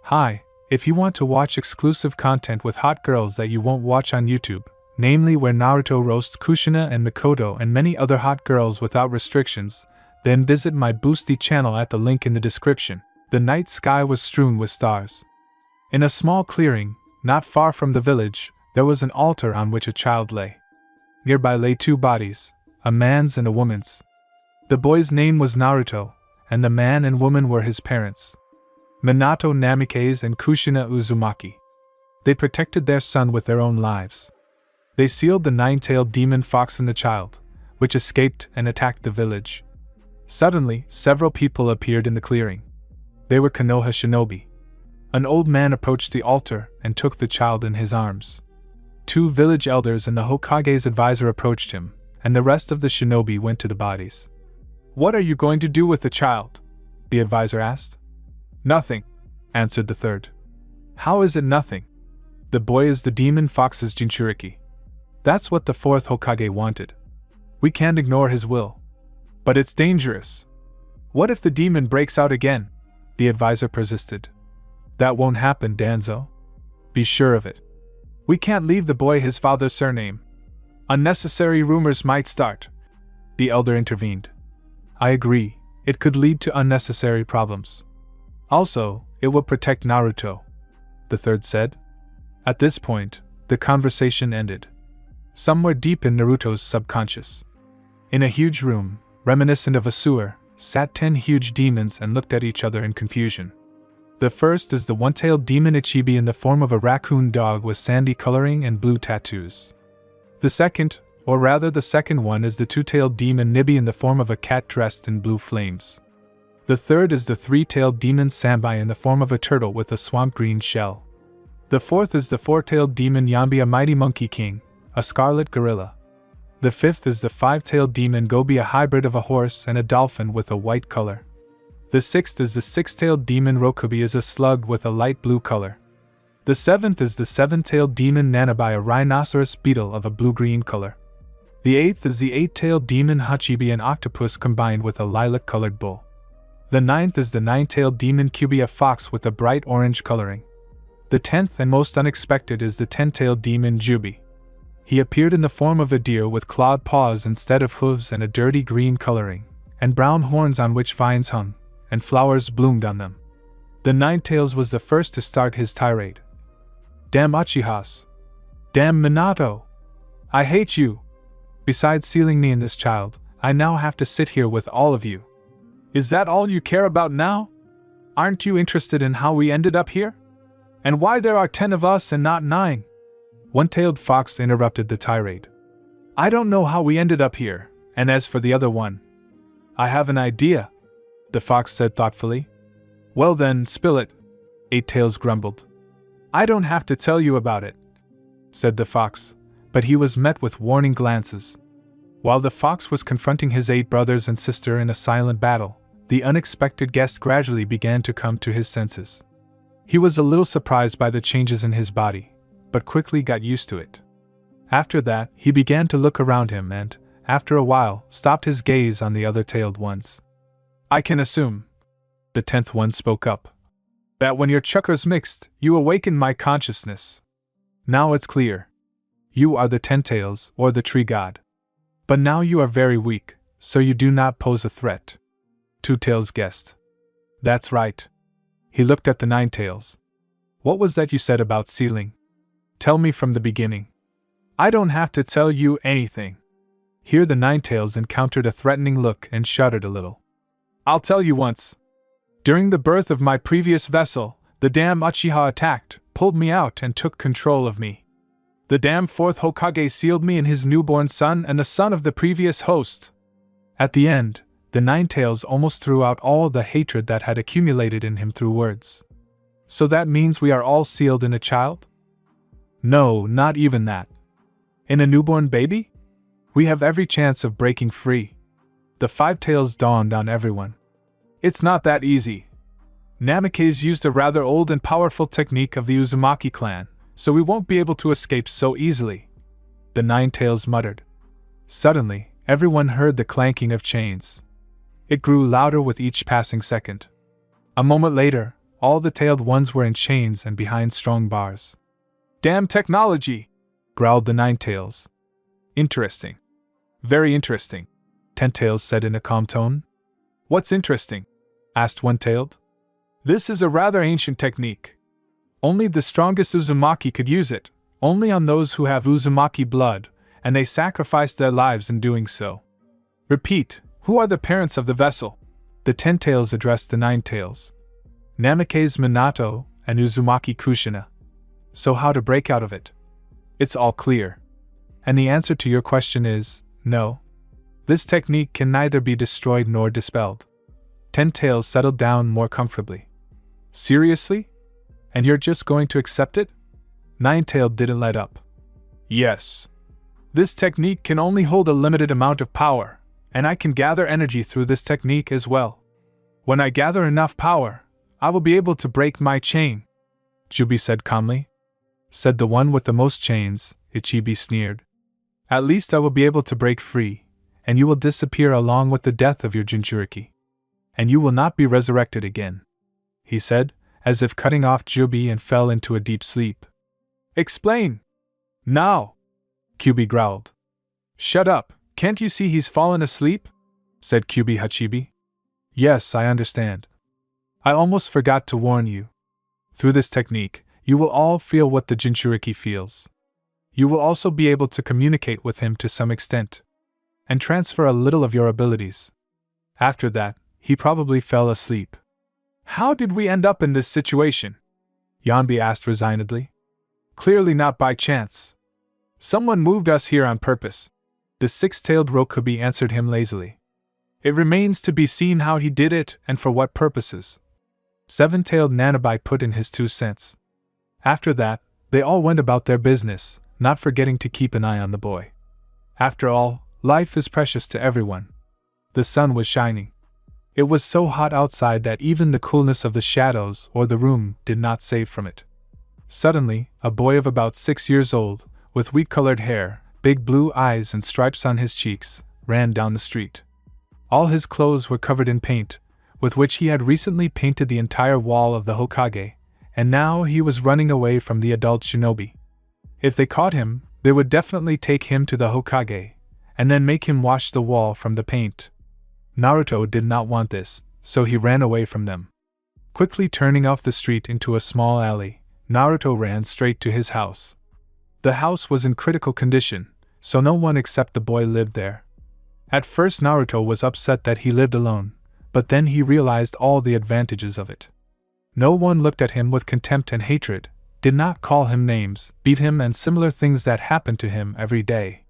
Hi, if you want to watch exclusive content with hot girls that you won't watch on YouTube, namely where Naruto roasts Kushina and Mikoto and many other hot girls without restrictions, then visit my Boosty channel at the link in the description. The night sky was strewn with stars. In a small clearing, not far from the village, there was an altar on which a child lay. Nearby lay two bodies, a man's and a woman's. The boy's name was Naruto, and the man and woman were his parents, Minato Namikaze and Kushina Uzumaki. They protected their son with their own lives. They sealed the nine-tailed demon fox in the child, which escaped and attacked the village. Suddenly, several people appeared in the clearing. They were Konoha shinobi. An old man approached the altar and took the child in his arms. Two village elders and the Hokage's advisor approached him, and the rest of the shinobi went to the bodies. "What are you going to do with the child?" the advisor asked. "Nothing," answered the third. "How is it nothing? The boy is the demon fox's Jinchuriki. That's what the fourth Hokage wanted. We can't ignore his will. But it's dangerous. What if the demon breaks out again?" the advisor persisted. "That won't happen, Danzo. Be sure of it. We can't leave the boy his father's surname. Unnecessary rumors might start," the elder intervened. "I agree, it could lead to unnecessary problems. Also, it will protect Naruto," the third said. At this point, the conversation ended. Somewhere deep in Naruto's subconscious, in a huge room, reminiscent of a sewer, sat 10 huge demons and looked at each other in confusion. The first is the one-tailed demon Ichibi in the form of a raccoon dog with sandy coloring and blue tattoos. The second, or rather the second one, is the two-tailed demon Nibi in the form of a cat dressed in blue flames. The third is the three-tailed demon Sambai in the form of a turtle with a swamp green shell. The fourth is the four-tailed demon Yambi, a mighty monkey king, a scarlet gorilla. The fifth is the five-tailed demon Gobi, a hybrid of a horse and a dolphin with a white color. The sixth is the six-tailed demon Rokubi, is a slug with a light blue color. The seventh is the seven-tailed demon Nanabai, a rhinoceros beetle of a blue-green color. The eighth is the eight-tailed demon Hachibi, an octopus combined with a lilac-colored bull. The ninth is the nine-tailed demon Kyubi, a fox with a bright orange coloring. The 10th and most unexpected is the 10-tailed demon Jubi. He appeared in the form of a deer with clawed paws instead of hooves and a dirty green coloring, and brown horns on which vines hung, and flowers bloomed on them. The Nine-Tails was the first to start his tirade. "Damn Uchihas! Damn Minato! I hate you! Besides sealing me in this child, I now have to sit here with all of you. Is that all you care about now? Aren't you interested in how we ended up here? And why there are 10 of us and not 9? One-tailed fox interrupted the tirade. "I don't know how we ended up here, and as for the other one, I have an idea," the fox said thoughtfully. "Well then, spill it," Eight-Tails grumbled. "I don't have to tell you about it," said the fox, but he was met with warning glances. While the fox was confronting his 8 brothers and sister in a silent battle, the unexpected guest gradually began to come to his senses. He was a little surprised by the changes in his body, but quickly got used to it. After that, he began to look around him and, after a while, stopped his gaze on the other tailed ones. "I can assume," the 10th one spoke up, "that when your chakras mixed, you awakened my consciousness. Now it's clear. You are the 10 tails, or the tree god. But now you are very weak, so you do not pose a threat." Two Tails guessed. "That's right." He looked at the 9 tails. "What was that you said about sealing? Tell me from the beginning." "I don't have to tell you anything." Here the 9 tails encountered a threatening look and shuddered a little. "I'll tell you once. During the birth of my previous vessel, the damn Uchiha attacked, pulled me out and took control of me. The damn 4th Hokage sealed me in his newborn son and the son of the previous host." At the end, the 9 tails almost threw out all the hatred that had accumulated in him through words. "So that means we are all sealed in a child?" "No, not even that. In a newborn baby? We have every chance of breaking free." The 5 tails dawned on everyone. "It's not that easy. Namikaze used a rather old and powerful technique of the Uzumaki clan, so we won't be able to escape so easily," the 9 tails muttered. Suddenly, everyone heard the clanking of chains. It grew louder with each passing second. A moment later, All the tailed ones were in chains and behind strong bars. "Damn technology!" growled the Ninetails. "Interesting. Very interesting," Ten-Tails said in a calm tone. "What's interesting?" asked One-Tailed. "This is a rather ancient technique. Only the strongest Uzumaki could use it, only on those who have Uzumaki blood, and they sacrificed their lives in doing so." "Repeat, who are the parents of the vessel?" The Ten-Tails addressed the Nine-Tails. "Namikaze Minato and Uzumaki Kushina. So how to break out of it? It's all clear. And the answer to your question is, no. This technique can neither be destroyed nor dispelled." Ten-Tails settled down more comfortably. "Seriously? And you're just going to accept it?" Nine-Tailed didn't let up. "Yes. This technique can only hold a limited amount of power, and I can gather energy through this technique as well. When I gather enough power, I will be able to break my chain," Jubi said calmly. "Said the one with the most chains," Ichibi sneered. "At least I will be able to break free, and you will disappear along with the death of your Jinchuriki. And you will not be resurrected again," he said, as if cutting off Jubi, and fell into a deep sleep. "Explain!" "Now!" Kyubi growled. "Shut up, can't you see he's fallen asleep?" said Kyubi Hachibi. "Yes, I understand. I almost forgot to warn you. Through this technique, you will all feel what the Jinchuriki feels. You will also be able to communicate with him to some extent, and transfer a little of your abilities." After that, he probably fell asleep. "How did we end up in this situation?" Yanbi asked resignedly. "Clearly not by chance. Someone moved us here on purpose," the six-tailed Rokubi answered him lazily. "It remains to be seen how he did it and for what purposes." Seven-tailed Nanabai put in his 2 cents. After that, they all went about their business, not forgetting to keep an eye on the boy. After all, life is precious to everyone. The sun was shining. It was so hot outside that even the coolness of the shadows or the room did not save from it. Suddenly, a boy of about 6 years old, with wheat-colored hair, big blue eyes and stripes on his cheeks, ran down the street. All his clothes were covered in paint, with which he had recently painted the entire wall of the Hokage, and now he was running away from the adult shinobi. If they caught him, they would definitely take him to the Hokage, and then make him wash the wall from the paint. Naruto did not want this, so he ran away from them. Quickly turning off the street into a small alley, Naruto ran straight to his house. The house was in critical condition, so no one except the boy lived there. At first Naruto was upset that he lived alone, but then he realized all the advantages of it. No one looked at him with contempt and hatred, did not call him names, beat him, and similar things that happened to him every day.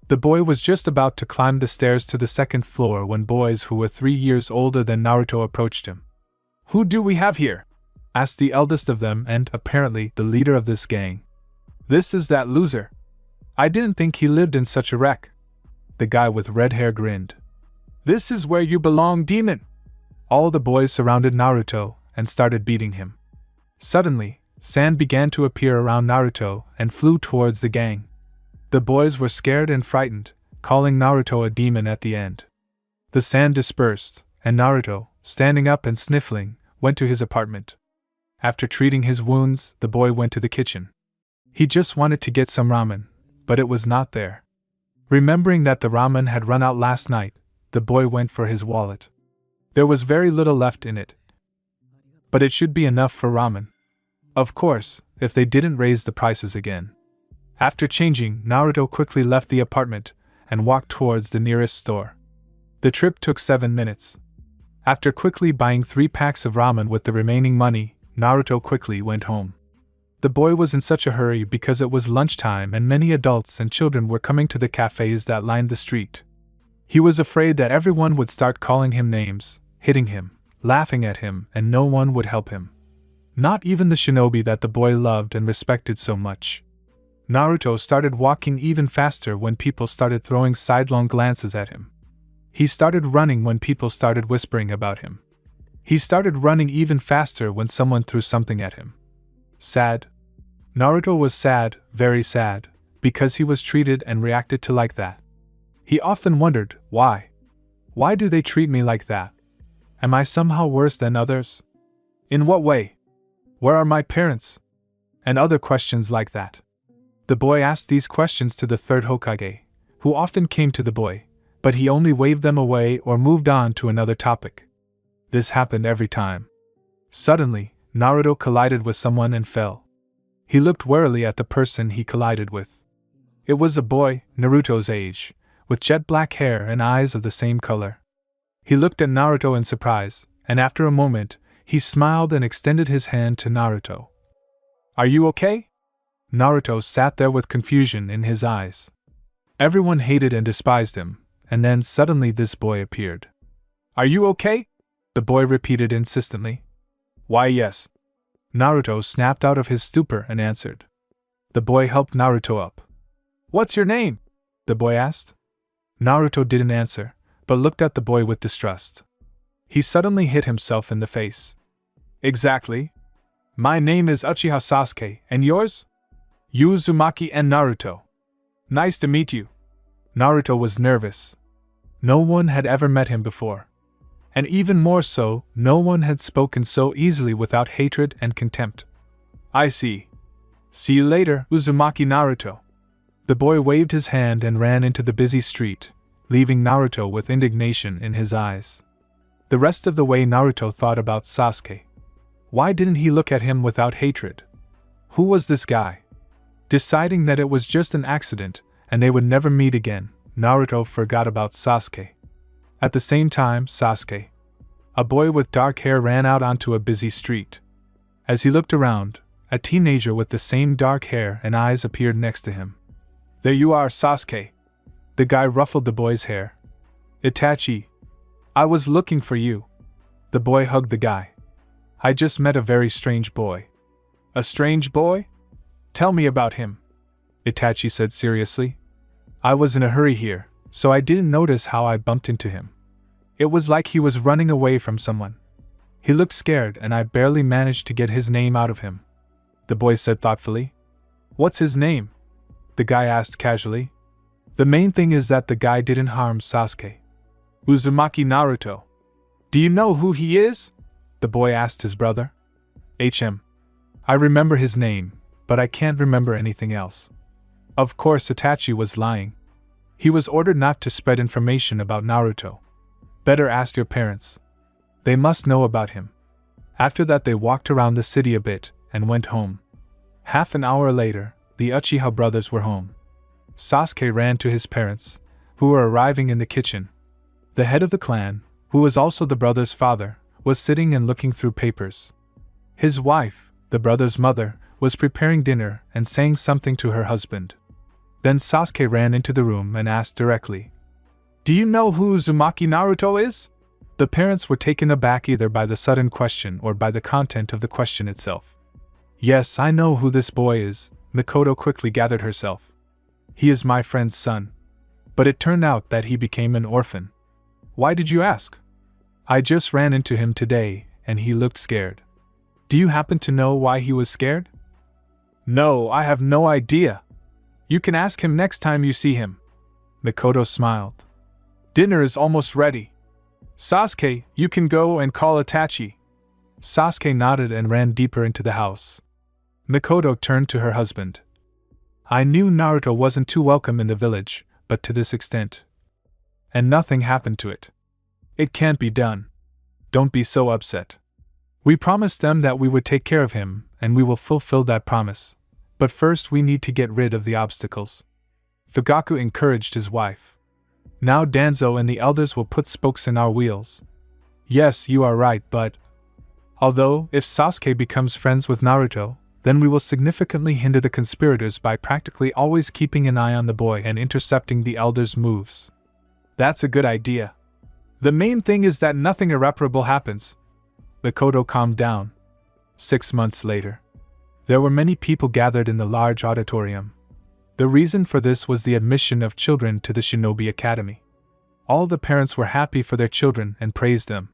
The boy was just about to climb the stairs to the 2nd floor when boys who were 3 years older than Naruto approached him. "Who do we have here?" asked the eldest of them and, apparently, the leader of this gang. "This is that loser. I didn't think he lived in such a wreck." The guy with red hair grinned. "This is where you belong, demon!" All the boys surrounded Naruto and started beating him. Suddenly, sand began to appear around Naruto and flew towards the gang. The boys were scared and frightened, calling Naruto a demon at the end. The sand dispersed, and Naruto, standing up and sniffling, went to his apartment. After treating his wounds, the boy went to the kitchen. He just wanted to get some ramen, but it was not there. Remembering that the ramen had run out last night, the boy went for his wallet. There was very little left in it, but it should be enough for ramen. Of course, if they didn't raise the prices again. After changing, Naruto quickly left the apartment and walked towards the nearest store. The trip took 7 minutes. After quickly buying 3 packs of ramen with the remaining money, Naruto quickly went home. The boy was in such a hurry because it was lunchtime and many adults and children were coming to the cafes that lined the street. He was afraid that everyone would start calling him names, hitting him, laughing at him, and no one would help him. Not even the shinobi that the boy loved and respected so much. Naruto started walking even faster when people started throwing sidelong glances at him. He started running when people started whispering about him. He started running even faster when someone threw something at him. Sad. Naruto was sad, very sad, because he was treated and reacted to like that. He often wondered, why? Why do they treat me like that? Am I somehow worse than others? In what way? Where are my parents? And other questions like that. The boy asked these questions to the third Hokage, who often came to the boy, but he only waved them away or moved on to another topic. This happened every time. Suddenly, Naruto collided with someone and fell. He looked warily at the person he collided with. It was a boy, Naruto's age, with jet black hair and eyes of the same color. He looked at Naruto in surprise, and after a moment, he smiled and extended his hand to Naruto. Are you okay? Naruto sat there with confusion in his eyes. Everyone hated and despised him, and then suddenly this boy appeared. Are you okay? The boy repeated insistently. Why, yes. Naruto snapped out of his stupor and answered. The boy helped Naruto up. What's your name? The boy asked. Naruto didn't answer, but looked at the boy with distrust. He suddenly hit himself in the face. Exactly. My name is Uchiha Sasuke, and yours? Yu Uzumaki and Naruto. Nice to meet you. Naruto was nervous. No one had ever met him before. And even more so, no one had spoken so easily without hatred and contempt. I see. See you later, Uzumaki Naruto. The boy waved his hand and ran into the busy street, leaving Naruto with indignation in his eyes. The rest of the way Naruto thought about Sasuke. Why didn't he look at him without hatred? Who was this guy? Deciding that it was just an accident, and they would never meet again, Naruto forgot about Sasuke. At the same time, Sasuke, a boy with dark hair, ran out onto a busy street. As he looked around, a teenager with the same dark hair and eyes appeared next to him. There you are, Sasuke. The guy ruffled the boy's hair. Itachi, I was looking for you. The boy hugged the guy. I just met a very strange boy. A strange boy? Tell me about him, Itachi said seriously. I was in a hurry here, so I didn't notice how I bumped into him. It was like he was running away from someone. He looked scared and I barely managed to get his name out of him, the boy said thoughtfully. What's his name? The guy asked casually. The main thing is that the guy didn't harm Sasuke. Uzumaki Naruto. Do you know who he is? The boy asked his brother. I remember his name, but I can't remember anything else. Of course, Itachi was lying. He was ordered not to spread information about Naruto. Better ask your parents. They must know about him. After that, they walked around the city a bit and went home. Half an hour later, the Uchiha brothers were home. Sasuke ran to his parents, who were arriving in the kitchen. The head of the clan, who was also the brother's father, was sitting and looking through papers. His wife, the brother's mother, was preparing dinner and saying something to her husband. Then Sasuke ran into the room and asked directly, Do you know who Uzumaki Naruto is? The parents were taken aback either by the sudden question or by the content of the question itself. Yes, I know who this boy is, Mikoto quickly gathered herself. He is my friend's son. But it turned out that he became an orphan. Why did you ask? I just ran into him today, and he looked scared. Do you happen to know why he was scared? No, I have no idea. You can ask him next time you see him. Mikoto smiled. Dinner is almost ready. Sasuke, you can go and call Itachi. Sasuke nodded and ran deeper into the house. Mikoto turned to her husband. I knew Naruto wasn't too welcome in the village, but to this extent. And nothing happened to it. It can't be done. Don't be so upset. We promised them that we would take care of him, and we will fulfill that promise. But first we need to get rid of the obstacles. Fugaku encouraged his wife. Now Danzo and the elders will put spokes in our wheels. Yes, you are right, but... Although, if Sasuke becomes friends with Naruto, then we will significantly hinder the conspirators by practically always keeping an eye on the boy and intercepting the elders' moves. That's a good idea. The main thing is that nothing irreparable happens. Mikoto calmed down. 6 months later. There were many people gathered in the large auditorium. The reason for this was the admission of children to the Shinobi Academy. All the parents were happy for their children and praised them.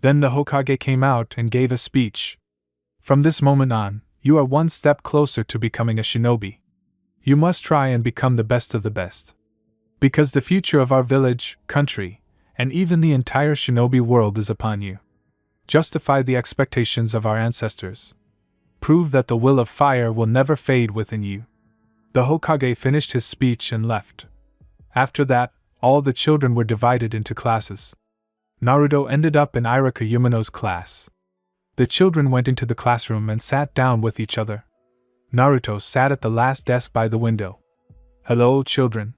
Then the Hokage came out and gave a speech. From this moment on, you are one step closer to becoming a shinobi. You must try and become the best of the best. Because the future of our village, country, and even the entire shinobi world is upon you. Justify the expectations of our ancestors. prove that the will of fire will never fade within you." The Hokage finished his speech and left. After that, all the children were divided into classes. Naruto ended up in Iraka Yumino's class. The children went into the classroom and sat down with each other. Naruto sat at the last desk by the window. "Hello, children.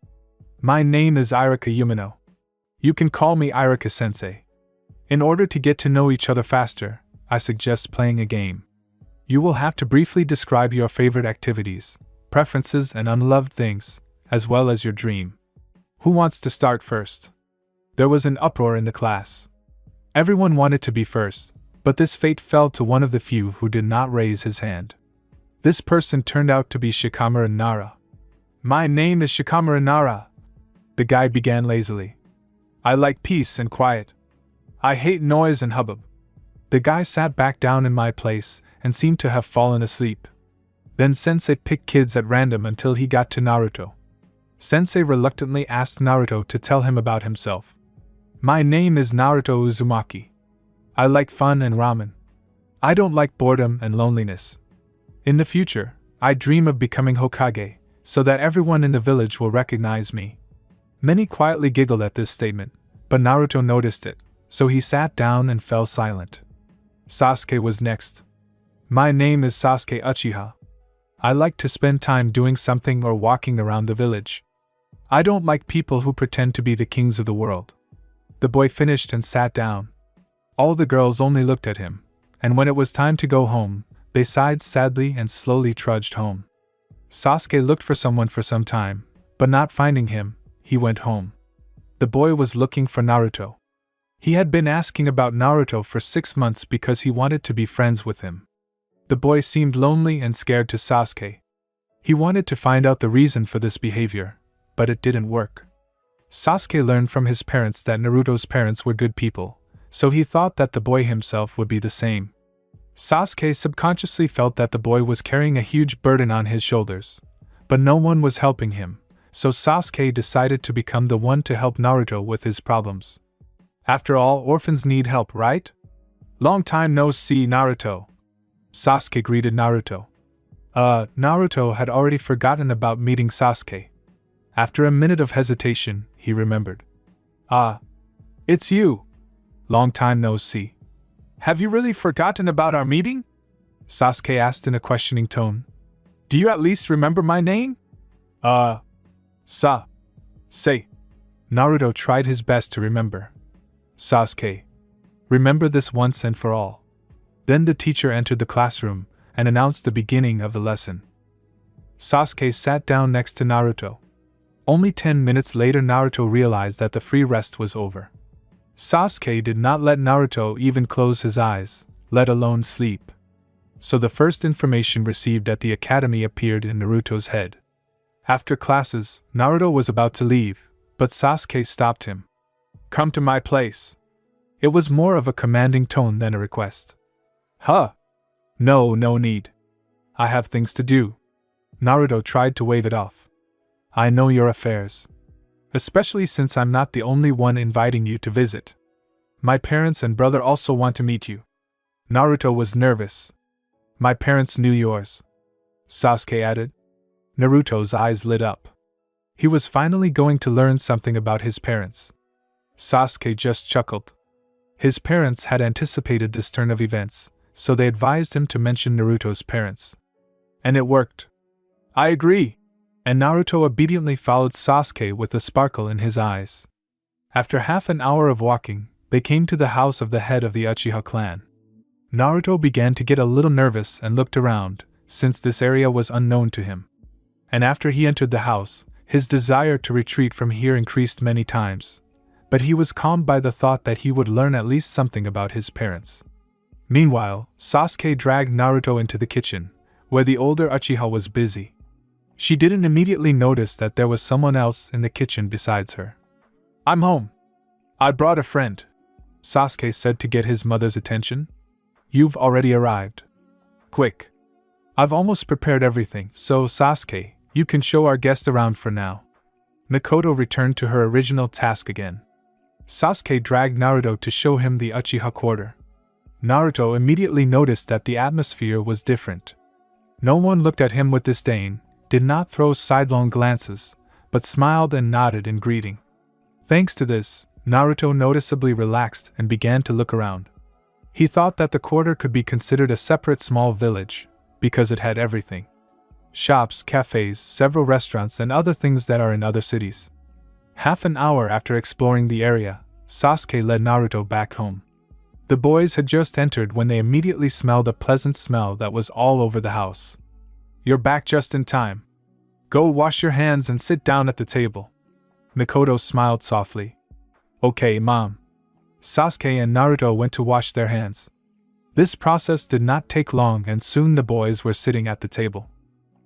My name is Iraka Yumino. You can call me Iraka-sensei. In order to get to know each other faster, I suggest playing a game. You will have to briefly describe your favorite activities, preferences, and unloved things, as well as your dream. Who wants to start first?" There was an uproar in the class. Everyone wanted to be first, but this fate fell to one of the few who did not raise his hand. This person turned out to be Shikamaru Nara. "My name is Shikamaru Nara," the guy began lazily. "I like peace and quiet. I hate noise and hubbub." The guy sat back down in my place and seemed to have fallen asleep. Then Sensei picked kids at random until he got to Naruto. Sensei reluctantly asked Naruto to tell him about himself. "My name is Naruto Uzumaki. I like fun and ramen. I don't like boredom and loneliness. In the future, I dream of becoming Hokage, so that everyone in the village will recognize me." Many quietly giggled at this statement, but Naruto noticed it, so he sat down and fell silent. Sasuke was next. "My name is Sasuke Uchiha. I like to spend time doing something or walking around the village. I don't like people who pretend to be the kings of the world." The boy finished and sat down. All the girls only looked at him, and when it was time to go home, they sighed sadly and slowly trudged home. Sasuke looked for someone for some time, but not finding him, he went home. The boy was looking for Naruto. He had been asking about Naruto for 6 months because he wanted to be friends with him. The boy seemed lonely and scared to Sasuke. He wanted to find out the reason for this behavior, but it didn't work. Sasuke learned from his parents that Naruto's parents were good people, so he thought that the boy himself would be the same. Sasuke subconsciously felt that the boy was carrying a huge burden on his shoulders, but no one was helping him, so Sasuke decided to become the one to help Naruto with his problems. After all, orphans need help, right? "Long time no see, Naruto." Sasuke greeted Naruto. Naruto had already forgotten about meeting Sasuke. After a minute of hesitation, he remembered. "Ah, it's you. Long time no see. Have you really forgotten about our meeting?" Sasuke asked in a questioning tone. "Do you at least remember my name?" Say. Naruto tried his best to remember. "Sasuke. Remember this once and for all." Then the teacher entered the classroom and announced the beginning of the lesson. Sasuke sat down next to Naruto. Only 10 minutes later, Naruto realized that the free rest was over. Sasuke did not let Naruto even close his eyes, let alone sleep. So the first information received at the academy appeared in Naruto's head. After classes, Naruto was about to leave, but Sasuke stopped him. "Come to my place." It was more of a commanding tone than a request. "Huh? No need. I have things to do." Naruto tried to wave it off. "I know your affairs. Especially since I'm not the only one inviting you to visit. My parents and brother also want to meet you." Naruto was nervous. "My parents knew yours," Sasuke added. Naruto's eyes lit up. He was finally going to learn something about his parents. Sasuke just chuckled. His parents had anticipated this turn of events, so they advised him to mention Naruto's parents. And it worked. "I agree." And Naruto obediently followed Sasuke with a sparkle in his eyes. After half an hour of walking, they came to the house of the head of the Uchiha clan. Naruto began to get a little nervous and looked around, since this area was unknown to him. And after he entered the house, his desire to retreat from here increased many times, but he was calmed by the thought that he would learn at least something about his parents. Meanwhile, Sasuke dragged Naruto into the kitchen, where the older Uchiha was busy. She didn't immediately notice that there was someone else in the kitchen besides her. "I'm home. I brought a friend," Sasuke said to get his mother's attention. "You've already arrived. Quick. I've almost prepared everything, so Sasuke, you can show our guest around for now." Mikoto returned to her original task again. Sasuke dragged Naruto to show him the Uchiha quarter. Naruto immediately noticed that the atmosphere was different. No one looked at him with disdain, did not throw sidelong glances, but smiled and nodded in greeting. Thanks to this, Naruto noticeably relaxed and began to look around. He thought that the quarter could be considered a separate small village, because it had everything. Shops, cafes, several restaurants, and other things that are in other cities. Half an hour after exploring the area, Sasuke led Naruto back home. The boys had just entered when they immediately smelled a pleasant smell that was all over the house. You're back just in time. Go wash your hands and sit down at the table. Mikoto smiled softly. Okay, Mom. Sasuke and Naruto went to wash their hands. This process did not take long and soon the boys were sitting at the table.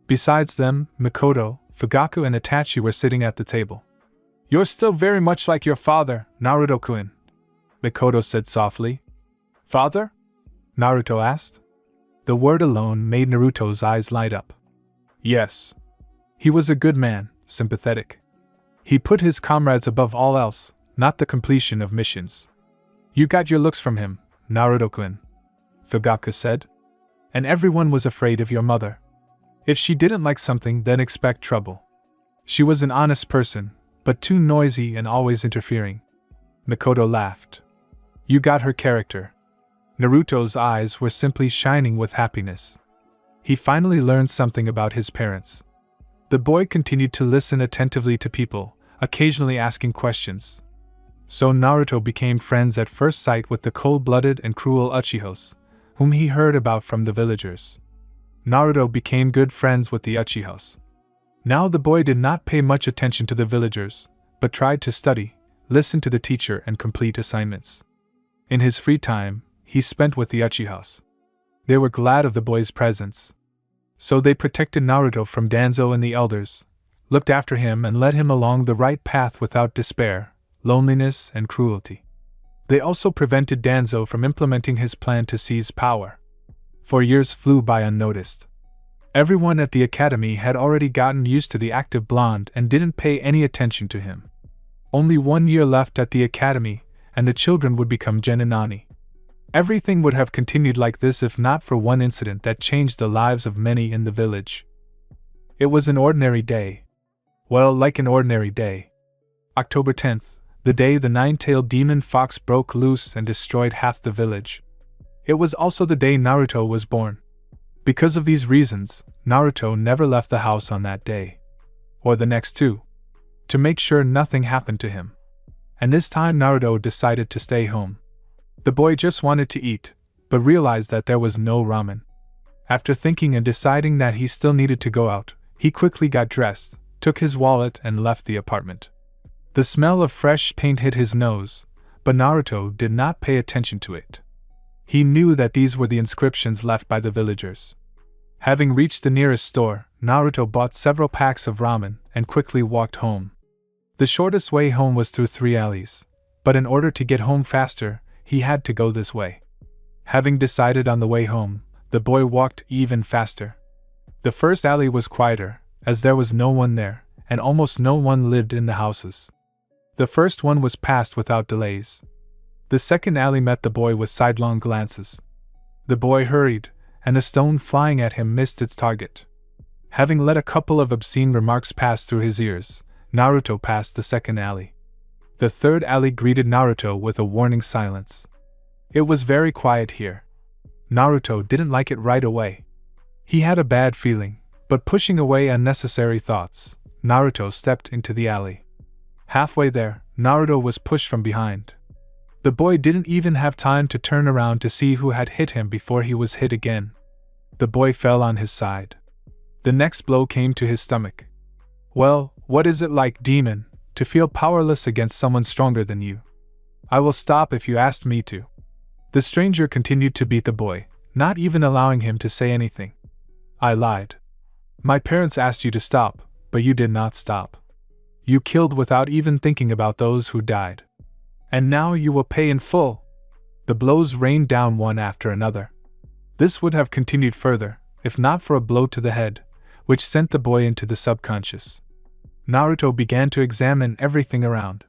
Besides them, Mikoto, Fugaku and Itachi were sitting at the table. You're still very much like your father, Naruto-kun, Mikoto said softly. Father? Naruto asked. The word alone made Naruto's eyes light up. Yes. He was a good man, sympathetic. He put his comrades above all else, not the completion of missions. You got your looks from him, Naruto-kun, Fugaku said. And everyone was afraid of your mother. If she didn't like something, then expect trouble. She was an honest person, but too noisy and always interfering. Mikoto laughed. You got her character. Naruto's eyes were simply shining with happiness. He finally learned something about his parents. The boy continued to listen attentively to people, occasionally asking questions. So Naruto became friends at first sight with the cold-blooded and cruel Uchihos, whom he heard about from the villagers. Naruto became good friends with the Uchihos. Now the boy did not pay much attention to the villagers, but tried to study, listen to the teacher and complete assignments. In his free time, he spent with the Uchihos. They were glad of the boy's presence. So they protected Naruto from Danzo and the elders, looked after him and led him along the right path without despair, loneliness and cruelty. They also prevented Danzo from implementing his plan to seize power. 4 years flew by unnoticed. Everyone at the academy had already gotten used to the active blonde and didn't pay any attention to him. Only 1 year left at the academy, and the children would become Geninani. Everything would have continued like this if not for one incident that changed the lives of many in the village. It was an ordinary day. Well, like an ordinary day. October 10th, the day the nine-tailed demon fox broke loose and destroyed half the village. It was also the day Naruto was born. Because of these reasons, Naruto never left the house on that day. Or the next two. To make sure nothing happened to him. And this time Naruto decided to stay home. The boy just wanted to eat, but realized that there was no ramen. After thinking and deciding that he still needed to go out, he quickly got dressed, took his wallet and left the apartment. The smell of fresh paint hit his nose, but Naruto did not pay attention to it. He knew that these were the inscriptions left by the villagers. Having reached the nearest store, Naruto bought several packs of ramen and quickly walked home. The shortest way home was through 3 alleys, but in order to get home faster, he had to go this way. Having decided on the way home, the boy walked even faster. The first alley was quieter, as there was no one there, and almost no one lived in the houses. The first one was passed without delays. The second alley met the boy with sidelong glances. The boy hurried, and a stone flying at him missed its target. Having let a couple of obscene remarks pass through his ears, Naruto passed the second alley. The third alley greeted Naruto with a warning silence. It was very quiet here. Naruto didn't like it right away. He had a bad feeling, but pushing away unnecessary thoughts, Naruto stepped into the alley. Halfway there, Naruto was pushed from behind. The boy didn't even have time to turn around to see who had hit him before he was hit again. The boy fell on his side. The next blow came to his stomach. Well, what is it like, demon, to feel powerless against someone stronger than you? I will stop if you asked me to. The stranger continued to beat the boy, not even allowing him to say anything. I lied. My parents asked you to stop, but you did not stop. You killed without even thinking about those who died. And now you will pay in full. The blows rained down one after another. This would have continued further, if not for a blow to the head, which sent the boy into the subconscious. Naruto began to examine everything around.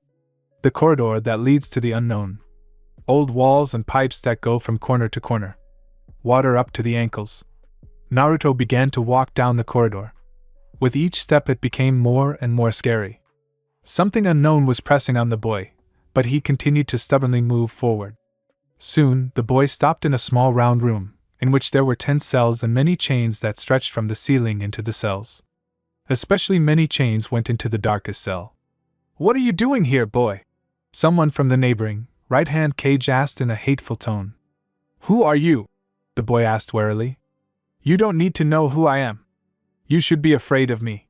The corridor that leads to the unknown. Old walls and pipes that go from corner to corner. Water up to the ankles. Naruto began to walk down the corridor. With each step it became more and more scary. Something unknown was pressing on the boy, but he continued to stubbornly move forward. Soon, the boy stopped in a small round room, in which there were 10 cells and many chains that stretched from the ceiling into the cells. Especially many chains went into the darkest cell. "What are you doing here, boy?" someone from the neighboring, right-hand cage asked in a hateful tone. "Who are you?" the boy asked warily. "You don't need to know who I am. You should be afraid of me."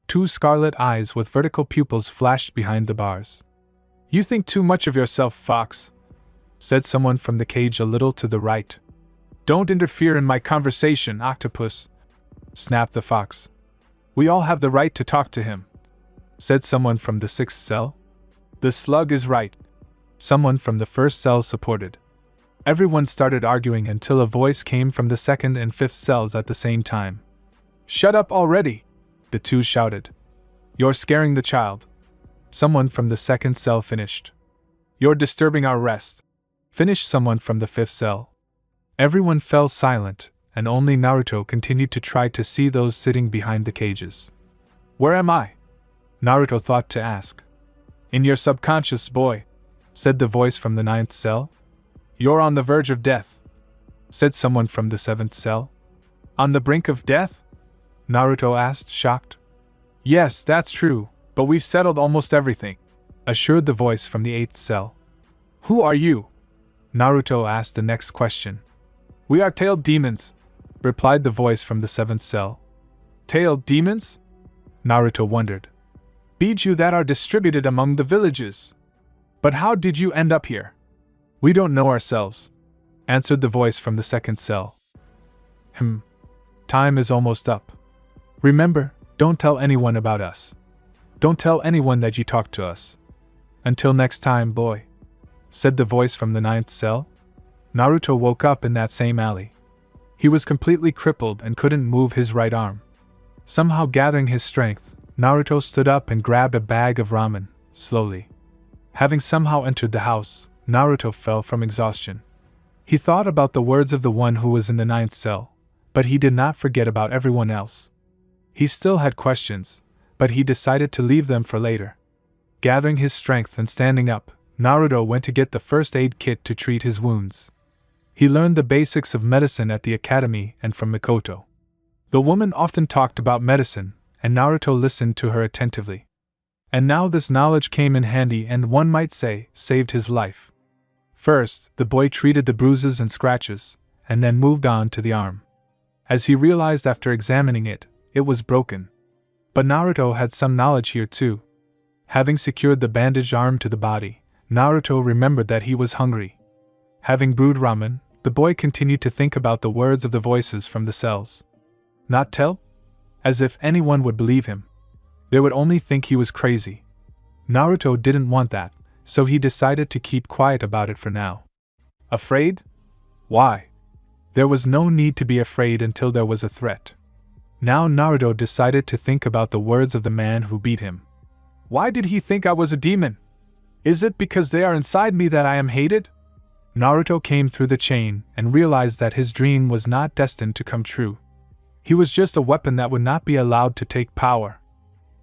2 scarlet eyes with vertical pupils flashed behind the bars. "You think too much of yourself, Fox," said someone from the cage a little to the right. "Don't interfere in my conversation, Octopus," snapped the fox. "We all have the right to talk to him," said someone from the 6th cell. "The slug is right," someone from the 1st cell supported. Everyone started arguing until a voice came from the 2nd and 5th cells at the same time. "Shut up already!" the 2 shouted. "You're scaring the child," someone from the 2nd cell finished. "You're disturbing our rest," finished someone from the 5th cell. Everyone fell silent, and only Naruto continued to try to see those sitting behind the cages. "Where am I?" Naruto thought to ask. "In your subconscious, boy," said the voice from the 9th cell. "You're on the verge of death," said someone from the 7th cell. "On the brink of death?" Naruto asked, shocked. "Yes, that's true, but we've settled almost everything," assured the voice from the 8th cell. "Who are you?" Naruto asked the next question. "We are tailed demons," replied the voice from the 7th cell. "Tailed demons?" Naruto wondered. "Biju that are distributed among the villages. But how did you end up here?" "We don't know ourselves," answered the voice from the 2nd cell. Time is almost up. Remember, don't tell anyone about us. Don't tell anyone that you talked to us. Until next time, boy," said the voice from the 9th cell. Naruto woke up in that same alley. He was completely crippled and couldn't move his right arm. Somehow gathering his strength, Naruto stood up and grabbed a bag of ramen, slowly. Having somehow entered the house, Naruto fell from exhaustion. He thought about the words of the one who was in the 9th cell, but he did not forget about everyone else. He still had questions, but he decided to leave them for later. Gathering his strength and standing up, Naruto went to get the first aid kit to treat his wounds. He learned the basics of medicine at the academy and from Mikoto. The woman often talked about medicine, and Naruto listened to her attentively. And now this knowledge came in handy and, one might say, saved his life. First, the boy treated the bruises and scratches, and then moved on to the arm. As he realized after examining it, it was broken. But Naruto had some knowledge here too. Having secured the bandaged arm to the body, Naruto remembered that he was hungry. Having brewed ramen, the boy continued to think about the words of the voices from the cells. Not tell? As if anyone would believe him. They would only think he was crazy. Naruto didn't want that, so he decided to keep quiet about it for now. Afraid? Why? There was no need to be afraid until there was a threat. Now Naruto decided to think about the words of the man who beat him. Why did he think I was a demon? Is it because they are inside me that I am hated? Naruto came through the chain and realized that his dream was not destined to come true. He was just a weapon that would not be allowed to take power.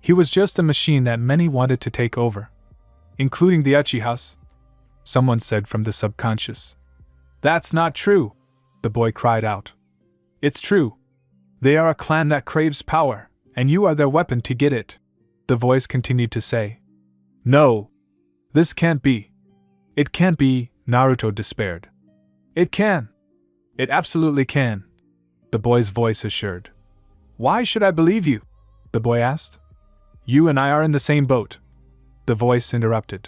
He was just a machine that many wanted to take over. Including the Uchihas, someone said from the subconscious. That's not true, the boy cried out. It's true. They are a clan that craves power, and you are their weapon to get it, the voice continued to say. No. This can't be. It can't be, Naruto despaired. It can. It absolutely can, the boy's voice assured. Why should I believe you? The boy asked. You and I are in the same boat, the voice interrupted.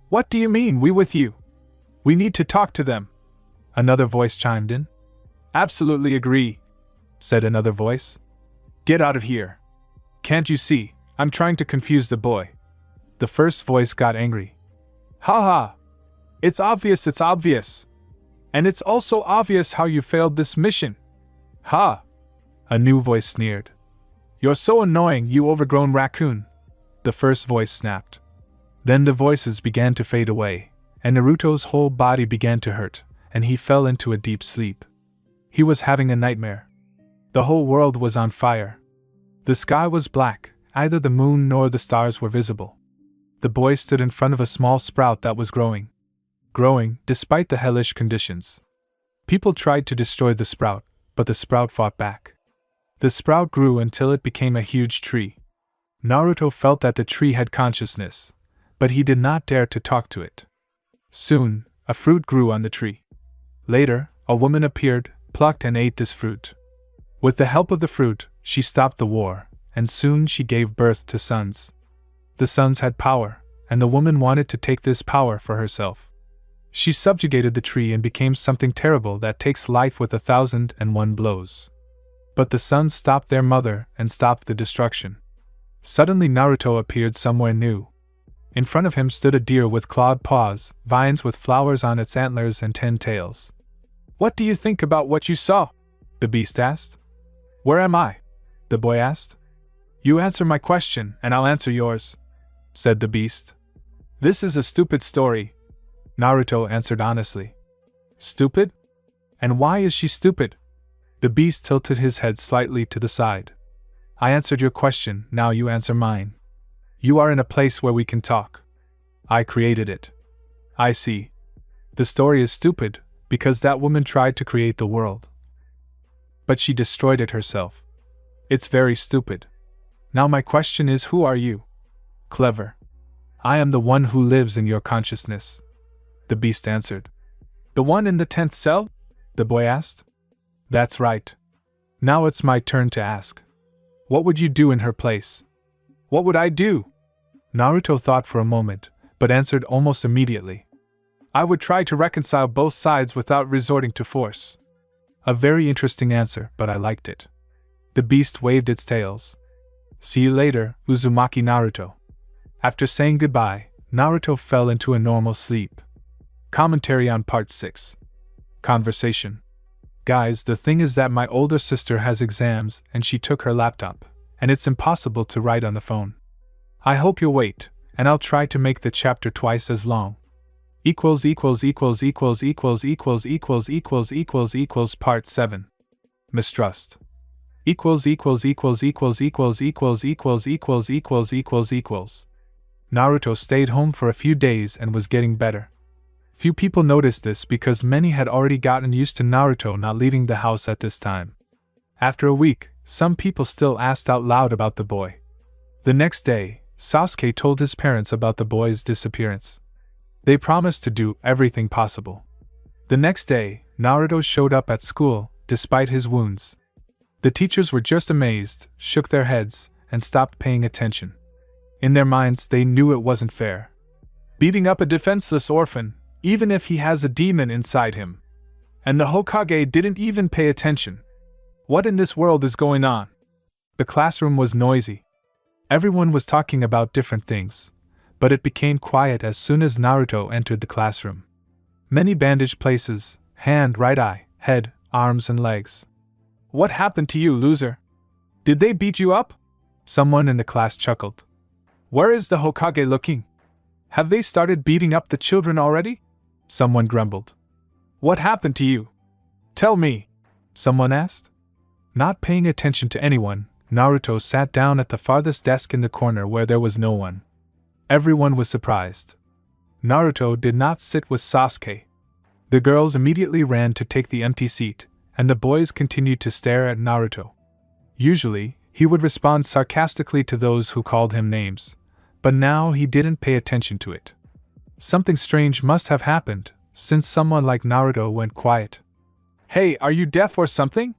What do you mean, we with you? We need to talk to them, another voice chimed in. Absolutely agree, said another voice. Get out of here. Can't you see, I'm trying to confuse the boy. The first voice got angry. Ha ha! It's obvious. And it's also obvious how you failed this mission. Ha! A new voice sneered. You're so annoying, you overgrown raccoon, the first voice snapped. Then the voices began to fade away, and Naruto's whole body began to hurt, and he fell into a deep sleep. He was having a nightmare. The whole world was on fire. The sky was black, neither the moon nor the stars were visible. The boy stood in front of a small sprout that was growing, despite the hellish conditions. People tried to destroy the sprout, but the sprout fought back. The sprout grew until it became a huge tree. Naruto felt that the tree had consciousness, but he did not dare to talk to it. Soon, a fruit grew on the tree. Later, a woman appeared, plucked and ate this fruit. With the help of the fruit, she stopped the war, and soon she gave birth to sons. The sons had power, and the woman wanted to take this power for herself. She subjugated the tree and became something terrible that takes life with 1,001 blows. But the sons stopped their mother and stopped the destruction. Suddenly Naruto appeared somewhere new. In front of him stood a deer with clawed paws, vines with flowers on its antlers and 10 tails. "What do you think about what you saw?" the beast asked. "Where am I?" the boy asked. "You answer my question, and I'll answer yours," said the beast. "This is a stupid story," Naruto answered honestly. "Stupid? And why is she stupid?" The beast tilted his head slightly to the side. "I answered your question, now you answer mine. You are in a place where we can talk. I created it." "I see. The story is stupid, because that woman tried to create the world. But she destroyed it herself. It's very stupid. Now my question is, who are you?" "Clever. I am the one who lives in your consciousness," the beast answered. "The one in the 10th cell?" the boy asked. "That's right. Now it's my turn to ask. What would you do in her place?" "What would I do?" Naruto thought for a moment, but answered almost immediately. "I would try to reconcile both sides without resorting to force." A very interesting answer, but I liked it. The beast waved its tails. "See you later, Uzumaki Naruto." After saying goodbye, Naruto fell into a normal sleep. Commentary on Part 6. Conversation. Guys, the thing is that my older sister has exams and she took her laptop, and it's impossible to write on the phone. I hope you'll wait, and I'll try to make the chapter twice as long. Part 7. Mistrust. Naruto stayed home for a few days and was getting better. Few people noticed this because many had already gotten used to Naruto not leaving the house at this time. After a week, some people still asked out loud about the boy. The next day, Sasuke told his parents about the boy's disappearance. They promised to do everything possible. The next day, Naruto showed up at school, despite his wounds. The teachers were just amazed, shook their heads, and stopped paying attention. In their minds, they knew it wasn't fair. Beating up a defenseless orphan, even if he has a demon inside him. And the Hokage didn't even pay attention. What in this world is going on? The classroom was noisy. Everyone was talking about different things, but it became quiet as soon as Naruto entered the classroom. Many bandaged places, hand, right eye, head, arms and legs. "What happened to you, loser? Did they beat you up?" Someone in the class chuckled. "Where is the Hokage looking? Have they started beating up the children already?" Someone grumbled. "What happened to you? Tell me," someone asked. Not paying attention to anyone, Naruto sat down at the farthest desk in the corner where there was no one. Everyone was surprised. Naruto did not sit with Sasuke. The girls immediately ran to take the empty seat, and the boys continued to stare at Naruto. Usually, he would respond sarcastically to those who called him names, but now he didn't pay attention to it. Something strange must have happened, since someone like Naruto went quiet. "Hey, are you deaf or something?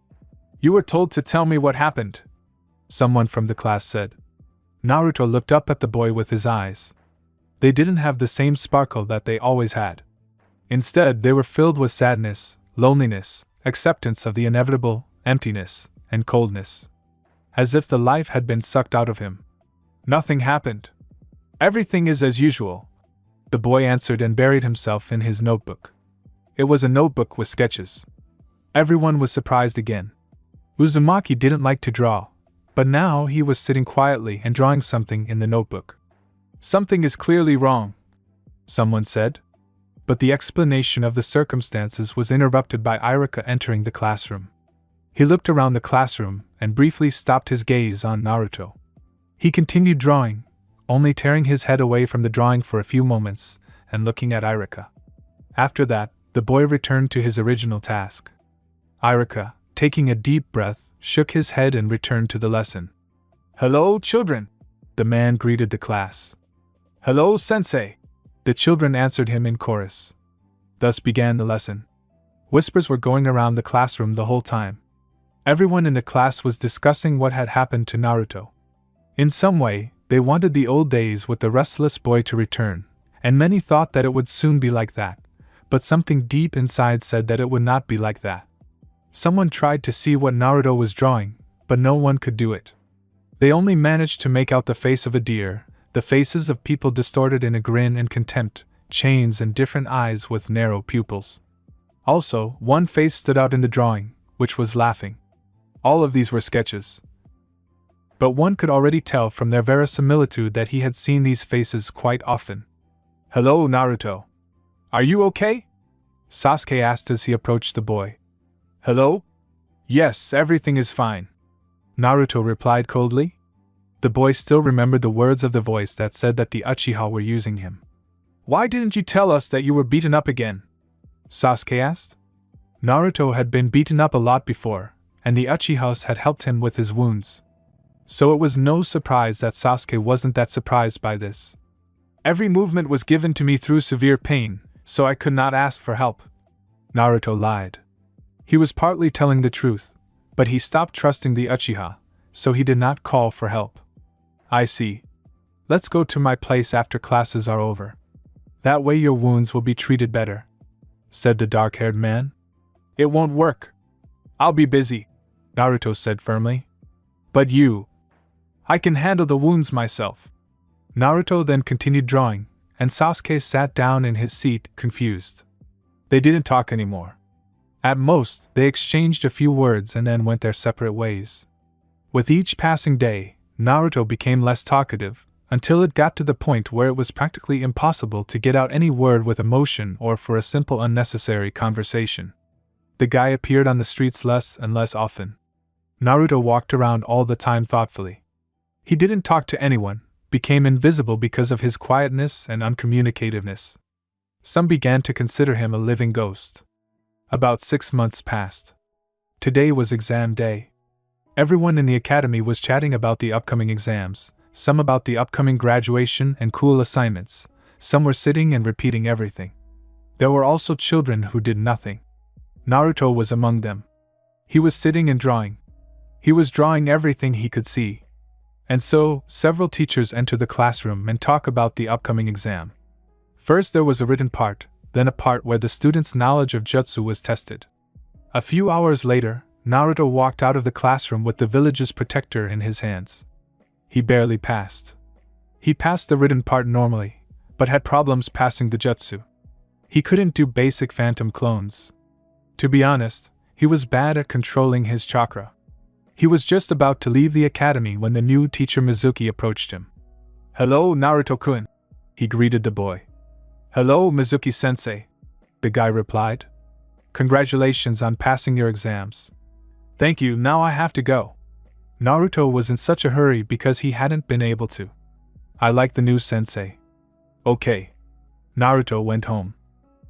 You were told to tell me what happened," someone from the class said. Naruto looked up at the boy with his eyes. They didn't have the same sparkle that they always had. Instead, they were filled with sadness, loneliness, acceptance of the inevitable, emptiness, and coldness. As if the life had been sucked out of him. "Nothing happened. Everything is as usual," the boy answered and buried himself in his notebook. It was a notebook with sketches. Everyone was surprised again. Uzumaki didn't like to draw, but now he was sitting quietly and drawing something in the notebook. "Something is clearly wrong," someone said. but the explanation of the circumstances was interrupted by Irika entering the classroom. He looked around the classroom and briefly stopped his gaze on Naruto. He continued drawing, only tearing his head away from the drawing for a few moments and looking at Irika. After that, the boy returned to his original task. Irika, taking a deep breath, shook his head and returned to the lesson. "Hello, children!" the man greeted the class. "Hello, sensei!" The children answered him in chorus. Thus began the lesson. Whispers were going around the classroom the whole time. Everyone in the class was discussing what had happened to Naruto. In some way, they wanted the old days with the restless boy to return, and many thought that it would soon be like that, but something deep inside said that it would not be like that. Someone tried to see what Naruto was drawing, but no one could do it. They only managed to make out the face of a deer, the faces of people distorted in a grin and contempt, chains and different eyes with narrow pupils. Also, one face stood out in the drawing, which was laughing. All of these were sketches. But one could already tell from their verisimilitude that he had seen these faces quite often. "Hello, Naruto. Are you okay?" Sasuke asked as he approached the boy. "Hello? Yes, everything is fine," Naruto replied coldly. The boy still remembered the words of the voice that said that the Uchiha were using him. "Why didn't you tell us that you were beaten up again?" Sasuke asked. Naruto had been beaten up a lot before, and the Uchihas had helped him with his wounds. So it was no surprise that Sasuke wasn't that surprised by this. "Every movement was given to me through severe pain, so I could not ask for help," Naruto lied. He was partly telling the truth, but he stopped trusting the Uchiha, so he did not call for help. "I see. Let's go to my place after classes are over. That way your wounds will be treated better," said the dark-haired man. "It won't work. I'll be busy," Naruto said firmly. "But you... I can handle the wounds myself." Naruto then continued drawing, and Sasuke sat down in his seat, confused. They didn't talk anymore. At most, they exchanged a few words and then went their separate ways. With each passing day, Naruto became less talkative, until it got to the point where it was practically impossible to get out any word with emotion or for a simple unnecessary conversation. The guy appeared on the streets less and less often. Naruto walked around all the time thoughtfully. He didn't talk to anyone, became invisible because of his quietness and uncommunicativeness. Some began to consider him a living ghost. About 6 months passed. Today was exam day. Everyone in the academy was chatting about the upcoming exams, some about the upcoming graduation and cool assignments, some were sitting and repeating everything. There were also children who did nothing. Naruto was among them. He was sitting and drawing. He was drawing everything he could see. And so, several teachers enter the classroom and talk about the upcoming exam. First there was a written part, then a part where the students' knowledge of jutsu was tested. A few hours later, Naruto walked out of the classroom with the village's protector in his hands. He barely passed. He passed the written part normally, but had problems passing the jutsu. He couldn't do basic phantom clones. To be honest, he was bad at controlling his chakra. He was just about to leave the academy when the new teacher Mizuki approached him. "Hello, Naruto-kun," he greeted the boy. "Hello, Mizuki-sensei," the guy replied. "Congratulations on passing your exams." "Thank you, now I have to go." Naruto was in such a hurry because he hadn't been able to. "I like the new sensei." "Okay." Naruto went home.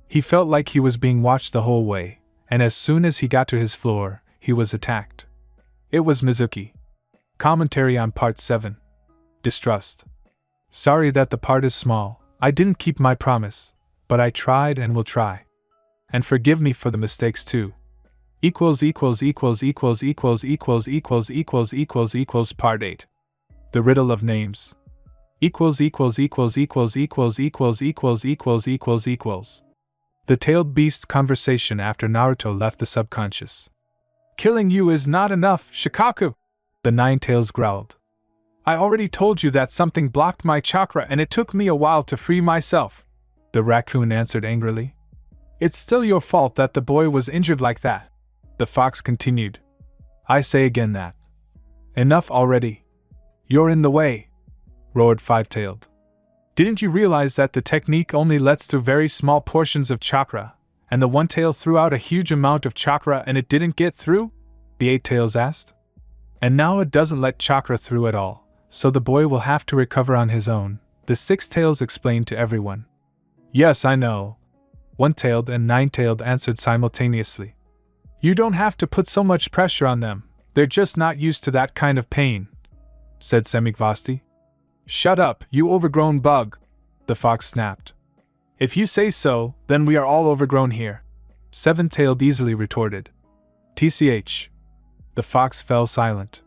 He felt like he was being watched the whole way, and as soon as he got to his floor, he was attacked. It was Mizuki. Commentary on Part 7. Distrust. Sorry that the part is small, I didn't keep my promise, but I tried and will try. And forgive me for the mistakes too. Part 8. The Riddle of Names. The tailed beast's conversation after Naruto left the subconscious. "Killing you is not enough, Shikaku!" the Nine-Tails growled. "I already told you that something blocked my chakra and it took me a while to free myself," the raccoon answered angrily. "It's still your fault that the boy was injured like that," the fox continued. "I say again that. Enough already. You're in the way," roared Five-Tailed. Didn't you realize that the technique only lets through very small portions of chakra, and the one tail threw out a huge amount of chakra and it didn't get through? The eight tails asked. And now it doesn't let chakra through at all, so the boy will have to recover on his own, the six tails explained to everyone. Yes, I know. One-tailed and nine-tailed answered simultaneously. You don't have to put so much pressure on them, they're just not used to that kind of pain, said Semikvasti. Shut up, you overgrown bug, the fox snapped. If you say so, then we are all overgrown here, Seven-tailed easily retorted. TCH. The fox fell silent.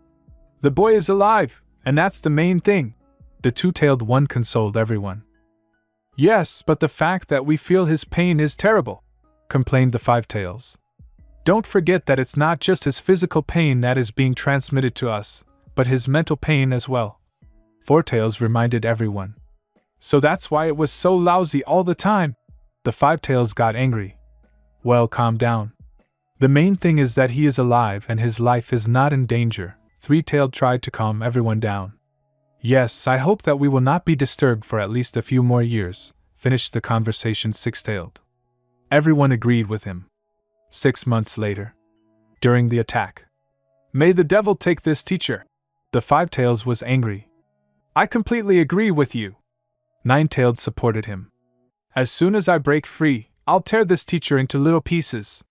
The boy is alive, and that's the main thing, the two-tailed one consoled everyone. Yes, but the fact that we feel his pain is terrible, complained the five tails. Don't forget that it's not just his physical pain that is being transmitted to us, but his mental pain as well, Four Tails reminded everyone. So that's why it was so lousy all the time, the five tails got angry. Well, calm down. The main thing is that he is alive and his life is not in danger, Three-tailed tried to calm everyone down. Yes, I hope that we will not be disturbed for at least a few more years, finished the conversation Six-tailed. Everyone agreed with him. 6 months later. During the attack. May the devil take this teacher! The five tails was angry. I completely agree with you. Nine-tailed supported him. As soon as I break free, I'll tear this teacher into little pieces.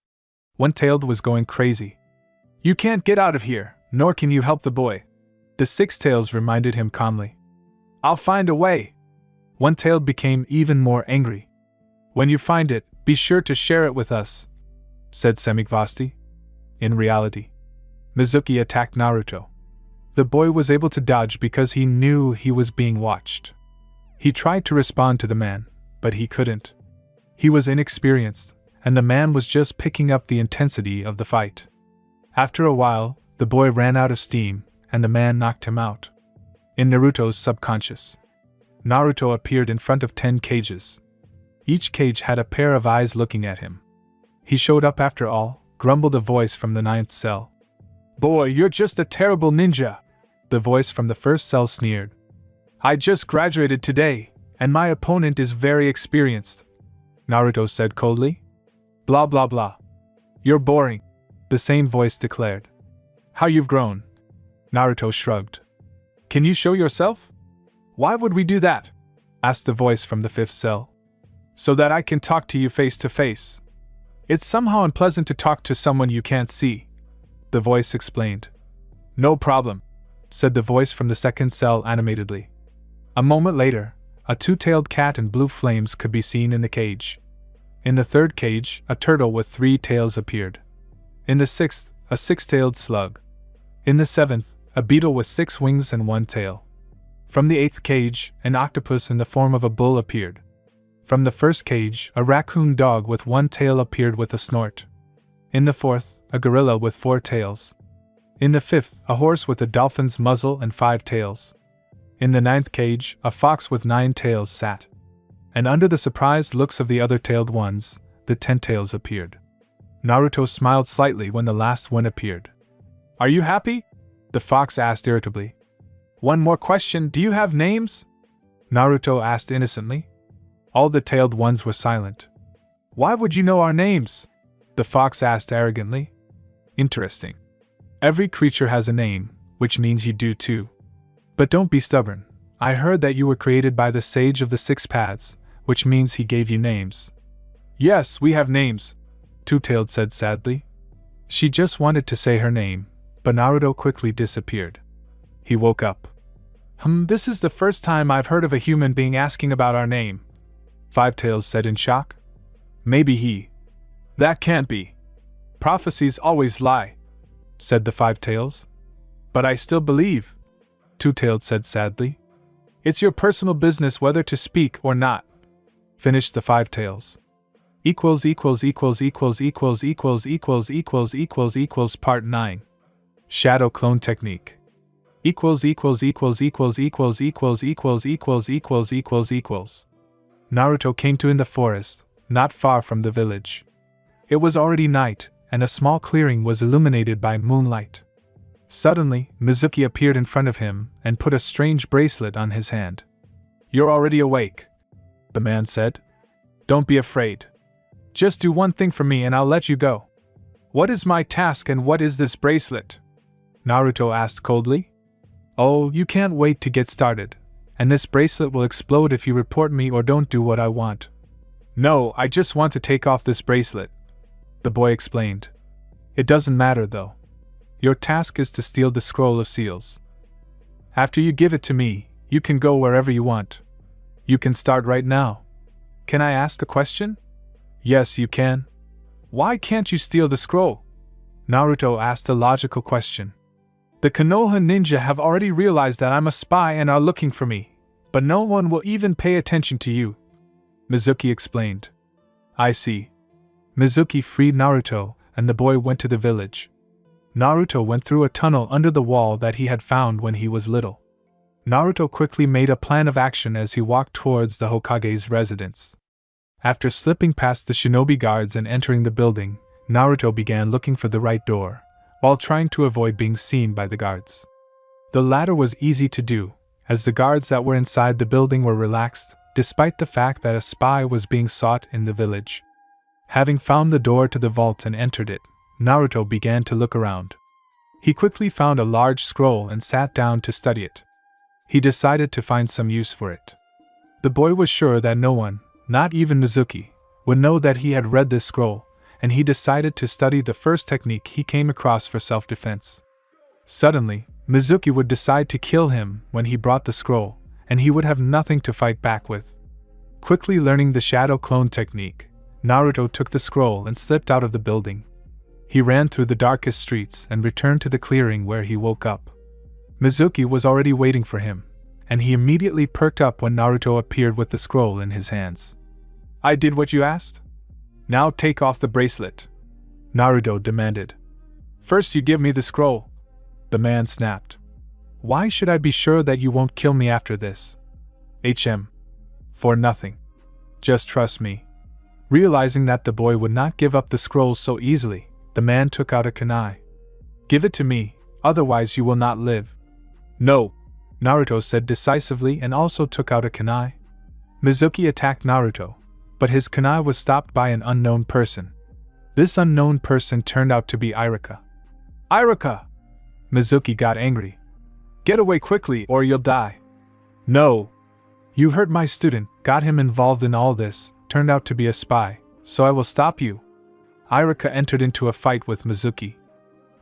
One-tailed was going crazy. You can't get out of here, nor can you help the boy. The six-tails reminded him calmly. I'll find a way. One-tailed became even more angry. When you find it, be sure to share it with us, said Semikvasti. In reality, Mizuki attacked Naruto. The boy was able to dodge because he knew he was being watched. He tried to respond to the man, but he couldn't. He was inexperienced, and the man was just picking up the intensity of the fight. After a while, the boy ran out of steam, and the man knocked him out. In Naruto's subconscious, Naruto appeared in front of 10 cages. Each cage had a pair of eyes looking at him. He showed up after all, grumbled a voice from the 9th cell. Boy, you're just a terrible ninja, the voice from the 1st cell sneered. I just graduated today, and my opponent is very experienced, Naruto said coldly. Blah blah blah. You're boring, the same voice declared. How you've grown. Naruto shrugged. Can you show yourself? Why would we do that? Asked the voice from the 5th cell. So that I can talk to you face to face. It's somehow unpleasant to talk to someone you can't see, the voice explained. No problem, said the voice from the 2nd cell animatedly. A moment later, a two-tailed cat and blue flames could be seen in the cage. In the 3rd cage, a turtle with 3 tails appeared. In the 6th, a 6-tailed slug. In the 7th, a beetle with 6 wings and 1 tail. From the 8th cage, an octopus in the form of a bull appeared. From the 1st cage, a raccoon dog with 1 tail appeared with a snort. In the 4th, a gorilla with 4 tails. In the 5th, a horse with a dolphin's muzzle and 5 tails. In the 9th cage, a fox with 9 tails sat. And under the surprised looks of the other tailed ones, the 10 tails appeared. Naruto smiled slightly when the last one appeared. Are you happy? The fox asked irritably. One more question, do you have names? Naruto asked innocently. All the tailed ones were silent. Why would you know our names? The fox asked arrogantly. Interesting. Every creature has a name, which means you do too. But don't be stubborn. I heard that you were created by the Sage of the 6 Paths, which means he gave you names. Yes, we have names, Two-Tailed said sadly. She just wanted to say her name, but Naruto quickly disappeared. He woke up. This is the first time I've heard of a human being asking about our name, Five Tails said in shock. Maybe he. That can't be. Prophecies always lie, said the 5 Tails. But I still believe, Two-Tailed said sadly. It's your personal business whether to speak or not, finished the 5 Tails. Part 9. Shadow Clone Technique. Naruto came to in the forest, not far from the village. It was already night, and a small clearing was illuminated by moonlight. Suddenly, Mizuki appeared in front of him and put a strange bracelet on his hand. You're already awake, the man said. Don't be afraid. Just do one thing for me and I'll let you go. What is my task and what is this bracelet? Naruto asked coldly. Oh, you can't wait to get started, and this bracelet will explode if you report me or don't do what I want. No, I just want to take off this bracelet, the boy explained. It doesn't matter though. Your task is to steal the scroll of seals. After you give it to me, you can go wherever you want. You can start right now. Can I ask a question? Yes, you can. Why can't you steal the scroll? Naruto asked a logical question. The Konoha ninja have already realized that I'm a spy and are looking for me, but no one will even pay attention to you, Mizuki explained. I see. Mizuki freed Naruto, and the boy went to the village. Naruto went through a tunnel under the wall that he had found when he was little. Naruto quickly made a plan of action as he walked towards the Hokage's residence. After slipping past the shinobi guards and entering the building, Naruto began looking for the right door, while trying to avoid being seen by the guards. The latter was easy to do, as the guards that were inside the building were relaxed, despite the fact that a spy was being sought in the village. Having found the door to the vault and entered it, Naruto began to look around. He quickly found a large scroll and sat down to study it. He decided to find some use for it. The boy was sure that no one, not even Mizuki, would know that he had read this scroll, and he decided to study the first technique he came across for self-defense. Suddenly, Mizuki would decide to kill him when he brought the scroll, and he would have nothing to fight back with. Quickly learning the shadow clone technique, Naruto took the scroll and slipped out of the building. He ran through the darkest streets and returned to the clearing where he woke up. Mizuki was already waiting for him, and he immediately perked up when Naruto appeared with the scroll in his hands. I did what you asked? Now take off the bracelet, Naruto demanded. First you give me the scroll, the man snapped. Why should I be sure that you won't kill me after this? For nothing. Just trust me. Realizing that the boy would not give up the scroll so easily, the man took out a kunai. Give it to me, otherwise you will not live. No, Naruto said decisively and also took out a kunai. Mizuki attacked Naruto, but his kunai was stopped by an unknown person. This unknown person turned out to be Iruka. Iruka! Mizuki got angry. Get away quickly or you'll die. No! You hurt my student, got him involved in all this, turned out to be a spy, so I will stop you. Iruka entered into a fight with Mizuki.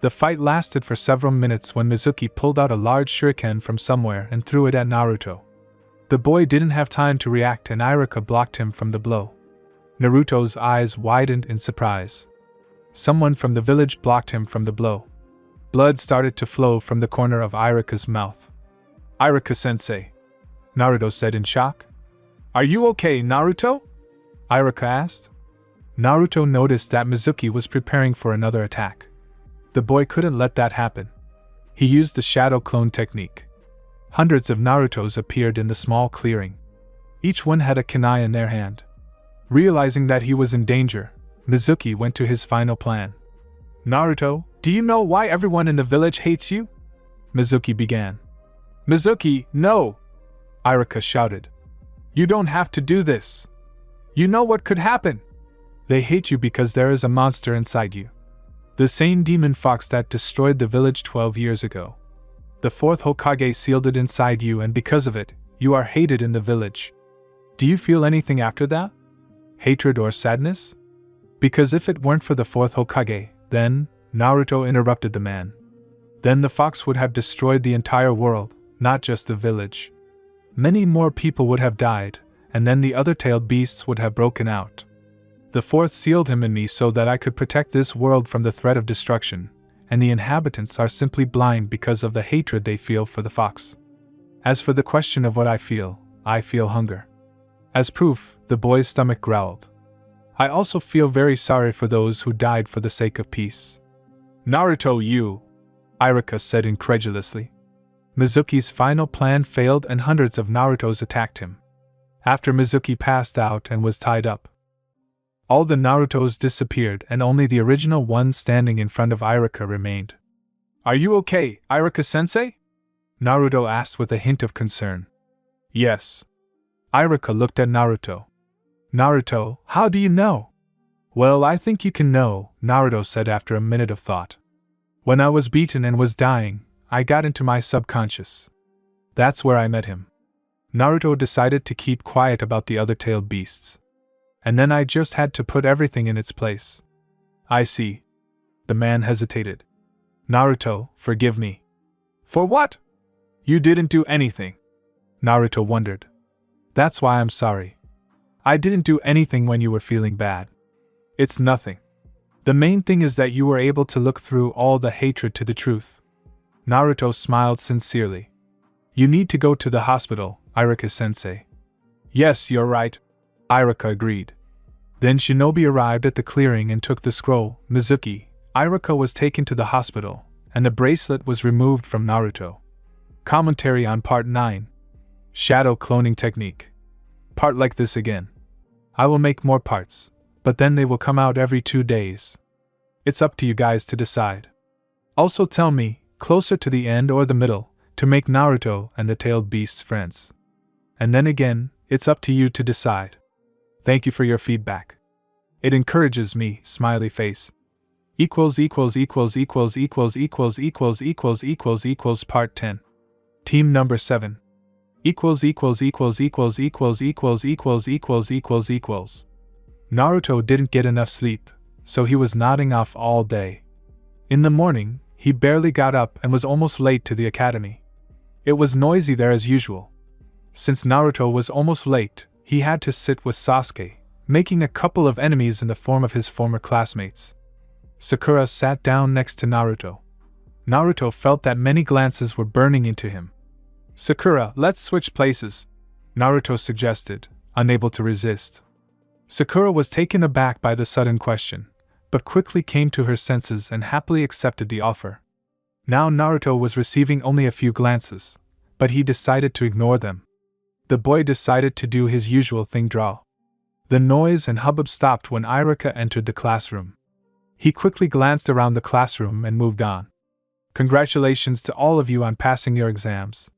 The fight lasted for several minutes when Mizuki pulled out a large shuriken from somewhere and threw it at Naruto. The boy didn't have time to react and Iruka blocked him from the blow. Naruto's eyes widened in surprise. Someone from the village blocked him from the blow. Blood started to flow from the corner of Iruka's mouth. Iruka-sensei, Naruto said in shock. Are you okay, Naruto? Iruka asked. Naruto noticed that Mizuki was preparing for another attack. The boy couldn't let that happen. He used the shadow clone technique. Hundreds of Narutos appeared in the small clearing. Each one had a kunai in their hand. Realizing that he was in danger, Mizuki went to his final plan. Naruto, do you know why everyone in the village hates you? Mizuki began. Mizuki, no! Iruka shouted. You don't have to do this. You know what could happen. They hate you because there is a monster inside you. The same demon fox that destroyed the village 12 years ago. The fourth Hokage sealed it inside you and because of it, you are hated in the village. Do you feel anything after that? Hatred or sadness? Because if it weren't for the fourth Hokage, then, Naruto interrupted the man. Then the fox would have destroyed the entire world, not just the village. Many more people would have died, and then the other-tailed beasts would have broken out. The fourth sealed him in me so that I could protect this world from the threat of destruction, and the inhabitants are simply blind because of the hatred they feel for the fox. As for the question of what I feel hunger. As proof, the boy's stomach growled. I also feel very sorry for those who died for the sake of peace. Naruto, you! Iruka said incredulously. Mizuki's final plan failed and hundreds of Narutos attacked him. After Mizuki passed out and was tied up, all the Narutos disappeared and only the original one standing in front of Iruka remained. Are you okay, Iruka-sensei? Naruto asked with a hint of concern. Yes. Iruka looked at Naruto. Naruto, how do you know? Well, I think you can know, Naruto said after a minute of thought. When I was beaten and was dying, I got into my subconscious. That's where I met him. Naruto decided to keep quiet about the other tailed beasts. And then I just had to put everything in its place. I see. The man hesitated. Naruto, forgive me. For what? You didn't do anything. Naruto wondered. That's why I'm sorry. I didn't do anything when you were feeling bad. It's nothing. The main thing is that you were able to look through all the hatred to the truth. Naruto smiled sincerely. You need to go to the hospital, Iruka-sensei. Yes, you're right. Iruka agreed. Then Shinobi arrived at the clearing and took the scroll. Mizuki, Iruka was taken to the hospital, and the bracelet was removed from Naruto. Commentary on Part 9. Shadow Cloning Technique. Part like this again. I will make more parts, but then they will come out every 2 days. It's up to you guys to decide. Also tell me, closer to the end or the middle, to make Naruto and the tailed beasts friends. And then again, it's up to you to decide. Thank you for your feedback. It encourages me, smiley face. Part 10. Team number 7. Naruto didn't get enough sleep, so he was nodding off all day. In the morning, he barely got up and was almost late to the academy. It was noisy there as usual. Since Naruto was almost late, he had to sit with Sasuke, making a couple of enemies in the form of his former classmates. Sakura sat down next to Naruto. Naruto felt that many glances were burning into him. Sakura, let's switch places, Naruto suggested, unable to resist. Sakura was taken aback by the sudden question, but quickly came to her senses and happily accepted the offer. Now Naruto was receiving only a few glances, but he decided to ignore them. The boy decided to do his usual thing, draw. The noise and hubbub stopped when Iruka entered the classroom. He quickly glanced around the classroom and moved on. Congratulations to all of you on passing your exams.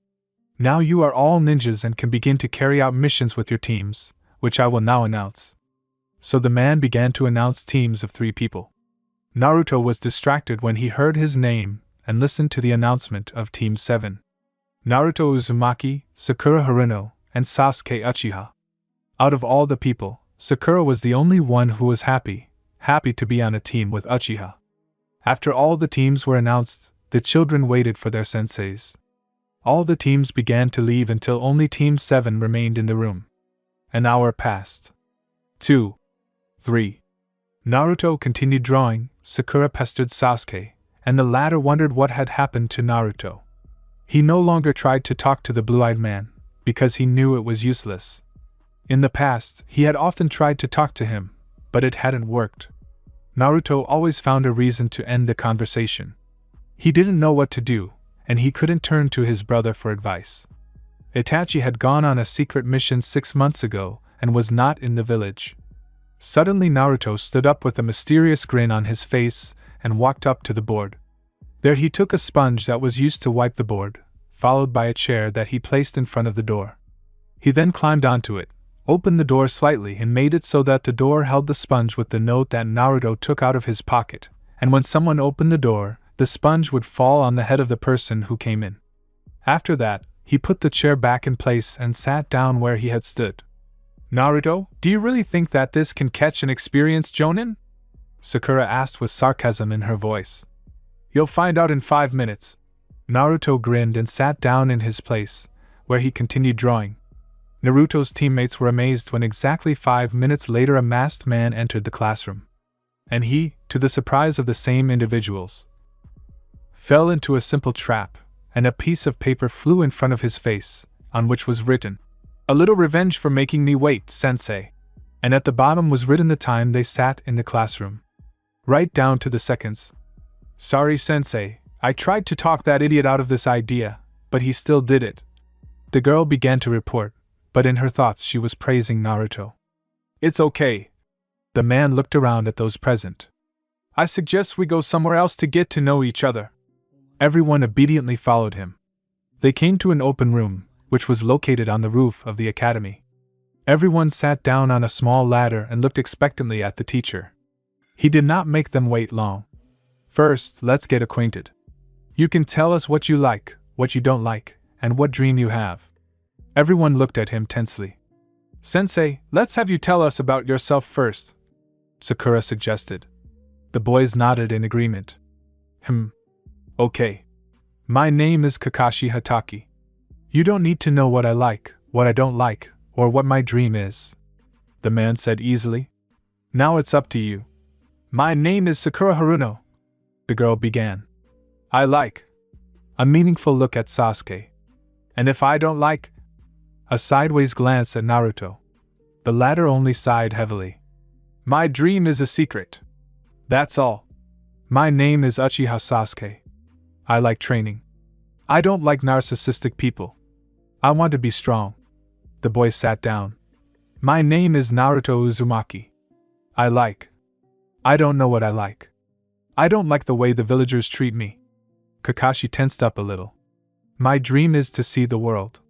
Now you are all ninjas and can begin to carry out missions with your teams, which I will now announce. So the man began to announce teams of 3 people. Naruto was distracted when he heard his name and listened to the announcement of Team 7. Naruto Uzumaki, Sakura Haruno, and Sasuke Uchiha. Out of all the people, Sakura was the only one who was happy to be on a team with Uchiha. After all the teams were announced, the children waited for their senseis. All the teams began to leave until only Team 7 remained in the room. An hour passed. 2. 3. Naruto continued drawing, Sakura pestered Sasuke, and the latter wondered what had happened to Naruto. He no longer tried to talk to the blue-eyed man, because he knew it was useless. In the past, he had often tried to talk to him, but it hadn't worked. Naruto always found a reason to end the conversation. He didn't know what to do, and he couldn't turn to his brother for advice. Itachi had gone on a secret mission 6 months ago and was not in the village. Suddenly Naruto stood up with a mysterious grin on his face and walked up to the board. There he took a sponge that was used to wipe the board, followed by a chair that he placed in front of the door. He then climbed onto it, opened the door slightly and made it so that the door held the sponge with the note that Naruto took out of his pocket, and when someone opened the door, the sponge would fall on the head of the person who came in. After that, he put the chair back in place and sat down where he had stood. Naruto, do you really think that this can catch an experienced jonin? Sakura asked with sarcasm in her voice. You'll find out in 5 minutes. Naruto grinned and sat down in his place, where he continued drawing. Naruto's teammates were amazed when exactly 5 minutes later a masked man entered the classroom. And he, to the surprise of the same individuals, fell into a simple trap, and a piece of paper flew in front of his face, on which was written, "A little revenge for making me wait, sensei." And at the bottom was written the time they sat in the classroom. Right down to the seconds. Sorry, sensei, I tried to talk that idiot out of this idea, but he still did it. The girl began to report, but in her thoughts she was praising Naruto. It's okay. The man looked around at those present. I suggest we go somewhere else to get to know each other. Everyone obediently followed him. They came to an open room, which was located on the roof of the academy. Everyone sat down on a small ladder and looked expectantly at the teacher. He did not make them wait long. First, let's get acquainted. You can tell us what you like, what you don't like, and what dream you have. Everyone looked at him tensely. Sensei, let's have you tell us about yourself first, Sakura suggested. The boys nodded in agreement. Okay. My name is Kakashi Hataki. You don't need to know what I like, what I don't like, or what my dream is, the man said easily. Now it's up to you. My name is Sakura Haruno, the girl began. I like. A meaningful look at Sasuke. And if I don't like? A sideways glance at Naruto. The latter only sighed heavily. My dream is a secret. That's all. My name is Uchiha Sasuke. I like training. I don't like narcissistic people. I want to be strong. The boy sat down. My name is Naruto Uzumaki. I don't know what I like. I don't like the way the villagers treat me. Kakashi tensed up a little. My dream is to see the world.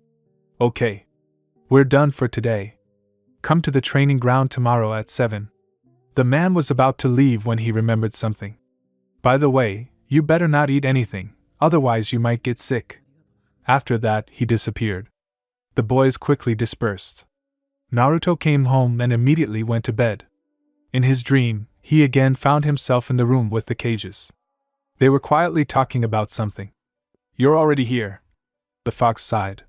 Okay. We're done for today. Come to the training ground tomorrow at 7. The man was about to leave when he remembered something. By the way, you better not eat anything, otherwise you might get sick. After that, he disappeared. The boys quickly dispersed. Naruto came home and immediately went to bed. In his dream, he again found himself in the room with the cages. They were quietly talking about something. You're already here. The fox sighed.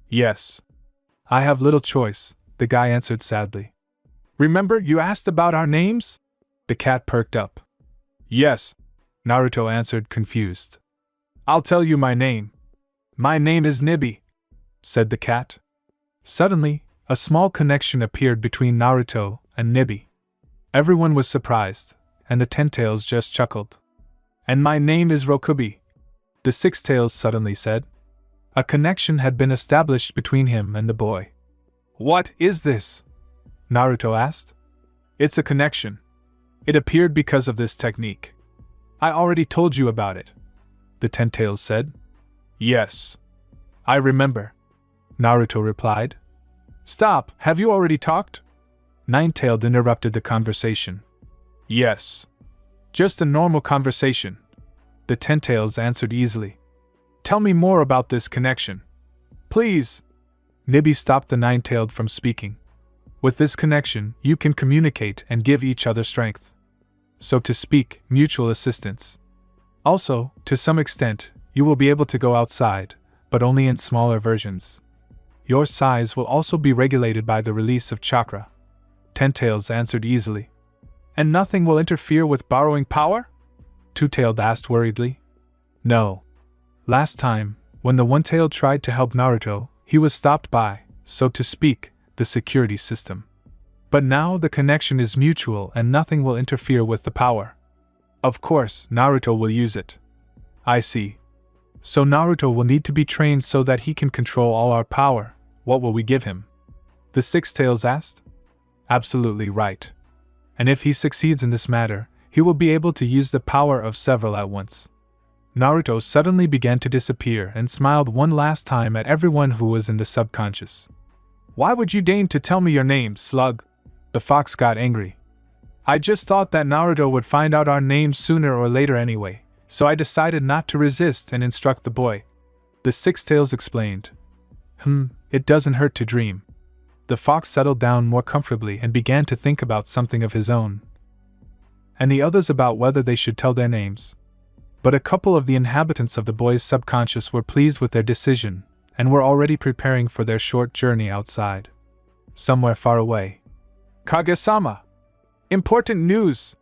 Yes. I have little choice, the guy answered sadly. Remember, you asked about our names? The cat perked up. Yes, Naruto answered, confused. I'll tell you my name. My name is Nibi, said the cat. Suddenly, a small connection appeared between Naruto and Nibi. Everyone was surprised, and the Ten-Tails just chuckled. And my name is Rokubi, the Six-Tails suddenly said. A connection had been established between him and the boy. What is this? Naruto asked. It's a connection. It appeared because of this technique. I already told you about it, the Ten-Tails said. Yes. I remember, Naruto replied. Stop, have you already talked? Nine-Tailed interrupted the conversation. Yes. Just a normal conversation, the Ten-Tails answered easily. Tell me more about this connection. Please. Nibi stopped the Nine-Tailed from speaking. With this connection, you can communicate and give each other strength. So to speak, mutual assistance. Also, to some extent, you will be able to go outside, but only in smaller versions. Your size will also be regulated by the release of chakra. Ten-Tails answered easily. And nothing will interfere with borrowing power? Two-Tailed asked worriedly. No. Last time, when the One-Tailed tried to help Naruto, he was stopped by, so to speak, the security system. But now the connection is mutual and nothing will interfere with the power. Of course, Naruto will use it. I see. So Naruto will need to be trained so that he can control all our power. What will we give him? The Six-Tails asked. Absolutely right. And if he succeeds in this matter, he will be able to use the power of several at once. Naruto suddenly began to disappear and smiled one last time at everyone who was in the subconscious. Why would you deign to tell me your name, slug? The fox got angry. I just thought that Naruto would find out our names sooner or later anyway, so I decided not to resist and instruct the boy. The Six-Tails explained. It doesn't hurt to dream. The fox settled down more comfortably and began to think about something of his own, and the others about whether they should tell their names. But a couple of the inhabitants of the boy's subconscious were pleased with their decision, and were already preparing for their short journey outside. Somewhere far away. Kage-sama! Important news!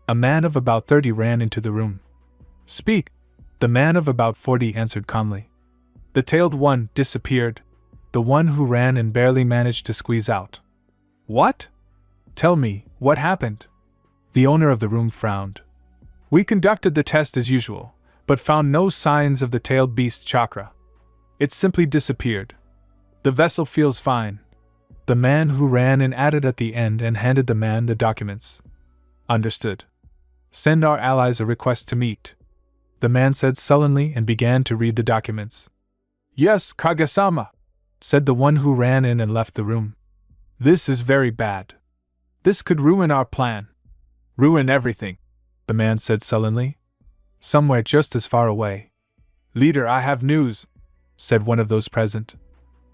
A man of about 30 ran into the room. Speak! The man of about 40 answered calmly. The tailed one disappeared. The one who ran and barely managed to squeeze out. What? Tell me, what happened? The owner of the room frowned. We conducted the test as usual, but found no signs of the tailed beast's chakra. It simply disappeared. The vessel feels fine. The man who ran and added at the end and handed the man the documents. Understood. Send our allies a request to meet. The man said sullenly and began to read the documents. Yes, Kage-sama, said the one who ran in and left the room. This is very bad. This could ruin our plan. Ruin everything, the man said sullenly. Somewhere just as far away. Leader, I have news, said one of those present.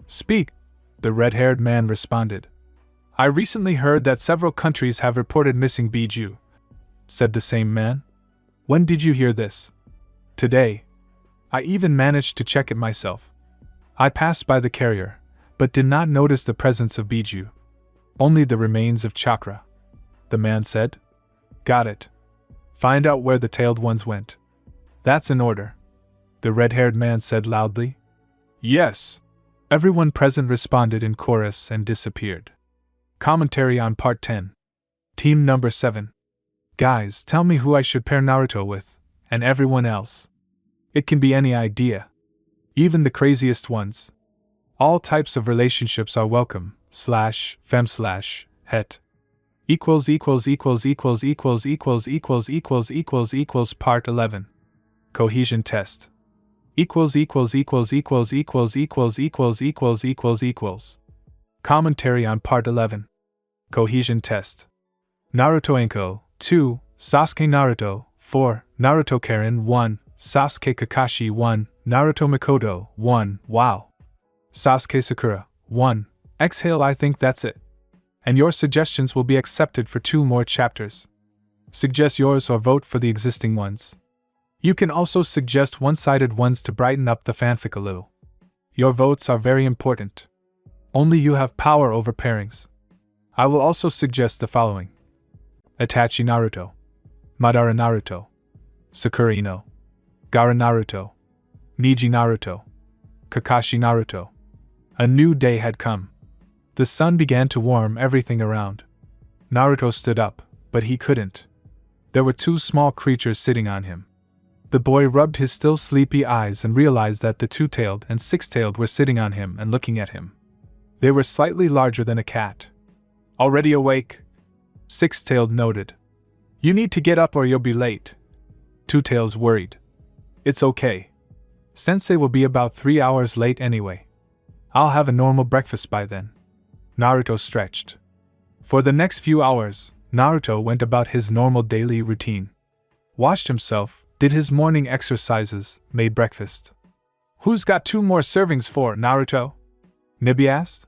Speak, the red-haired man responded. I recently heard that several countries have reported missing Biju, said the same man. When did you hear this? Today. I even managed to check it myself. I passed by the carrier, but did not notice the presence of Biju. Only the remains of chakra, the man said. Got it. Find out where the tailed ones went. That's in order, the red-haired man said loudly. Yes. Everyone present responded in chorus and disappeared. Commentary on Part 10. Team Number 7. Guys, tell me who I should pair Naruto with, and everyone else. It can be any idea. Even the craziest ones. All types of relationships are welcome. /fem/het. == Part 11. Cohesion test. == Commentary on Part 11. Cohesion test. Naruto Enko 2, Sasuke Naruto 4, Naruto Karin 1, Sasuke Kakashi 1, Naruto Mikoto 1. Wow. Sasuke Sakura 1. Exhale, I think that's it. And your suggestions will be accepted for 2 more chapters. Suggest yours or vote for the existing ones. You can also suggest one-sided ones to brighten up the fanfic a little. Your votes are very important. Only you have power over pairings. I will also suggest the following: Itachi Naruto, Madara Naruto, Sakura Ino, Gaara Naruto, Neji Naruto, Kakashi Naruto. A new day had come. The sun began to warm everything around. Naruto stood up, but he couldn't. There were 2 small creatures sitting on him. The boy rubbed his still sleepy eyes and realized that the 2-tailed and 6-tailed were sitting on him and looking at him. They were slightly larger than a cat. Already awake? 6-tailed noted. You need to get up or you'll be late. 2-tails worried. It's okay. Sensei will be about 3 hours late anyway. I'll have a normal breakfast by then. Naruto stretched. For the next few hours, Naruto went about his normal daily routine. Washed himself, did his morning exercises, made breakfast. Who's got 2 more servings for, Naruto? Nibi asked.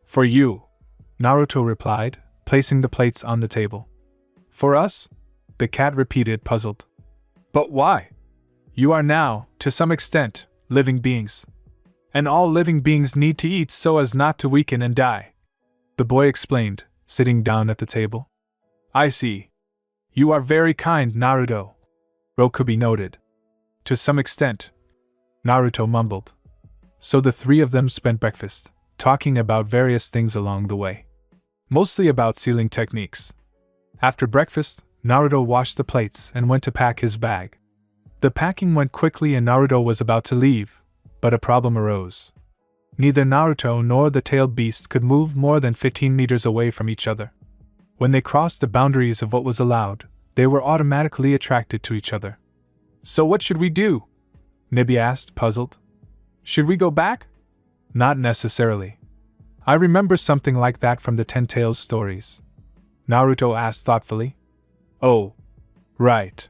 For you, Naruto replied, placing the plates on the table. For us? The cat repeated, puzzled. But why? You are now, to some extent, living beings. And all living beings need to eat so as not to weaken and die. The boy explained, sitting down at the table. I see. You are very kind, Naruto. Rokubi noted. To some extent. Naruto mumbled. So the 3 of them spent breakfast, talking about various things along the way. Mostly about sealing techniques. After breakfast, Naruto washed the plates and went to pack his bag. The packing went quickly and Naruto was about to leave, but a problem arose. Neither Naruto nor the tailed beast could move more than 15 meters away from each other. When they crossed the boundaries of what was allowed, they were automatically attracted to each other. So what should we do? Nibi asked, puzzled. Should we go back? Not necessarily. I remember something like that from the 10 Tails stories. Naruto asked thoughtfully. Oh. Right.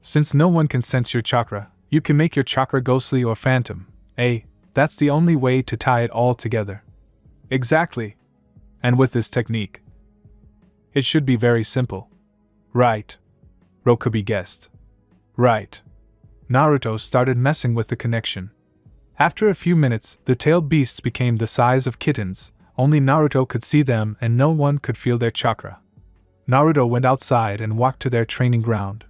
Since no one can sense your chakra, you can make your chakra ghostly or phantom. That's the only way to tie it all together. Exactly. And with this technique, it should be very simple. Right. Rokubi guessed. Right. Naruto started messing with the connection. After a few minutes, the tailed beasts became the size of kittens, only Naruto could see them and no one could feel their chakra. Naruto went outside and walked to their training ground.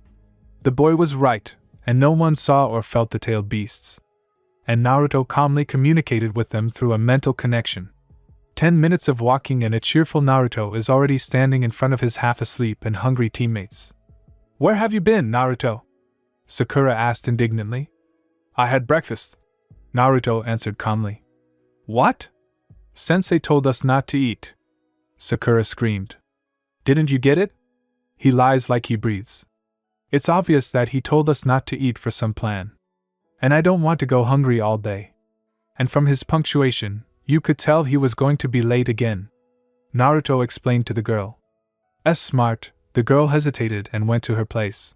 The boy was right, and no one saw or felt the tailed beasts. And Naruto calmly communicated with them through a mental connection. 10 minutes of walking and a cheerful Naruto is already standing in front of his half-asleep and hungry teammates. Where have you been, Naruto? Sakura asked indignantly. I had breakfast, Naruto answered calmly. What? Sensei told us not to eat, Sakura screamed. Didn't you get it? He lies like he breathes. It's obvious that he told us not to eat for some plan. And I don't want to go hungry all day. And from his punctuation, you could tell he was going to be late again. Naruto explained to the girl. Smart, the girl hesitated and went to her place.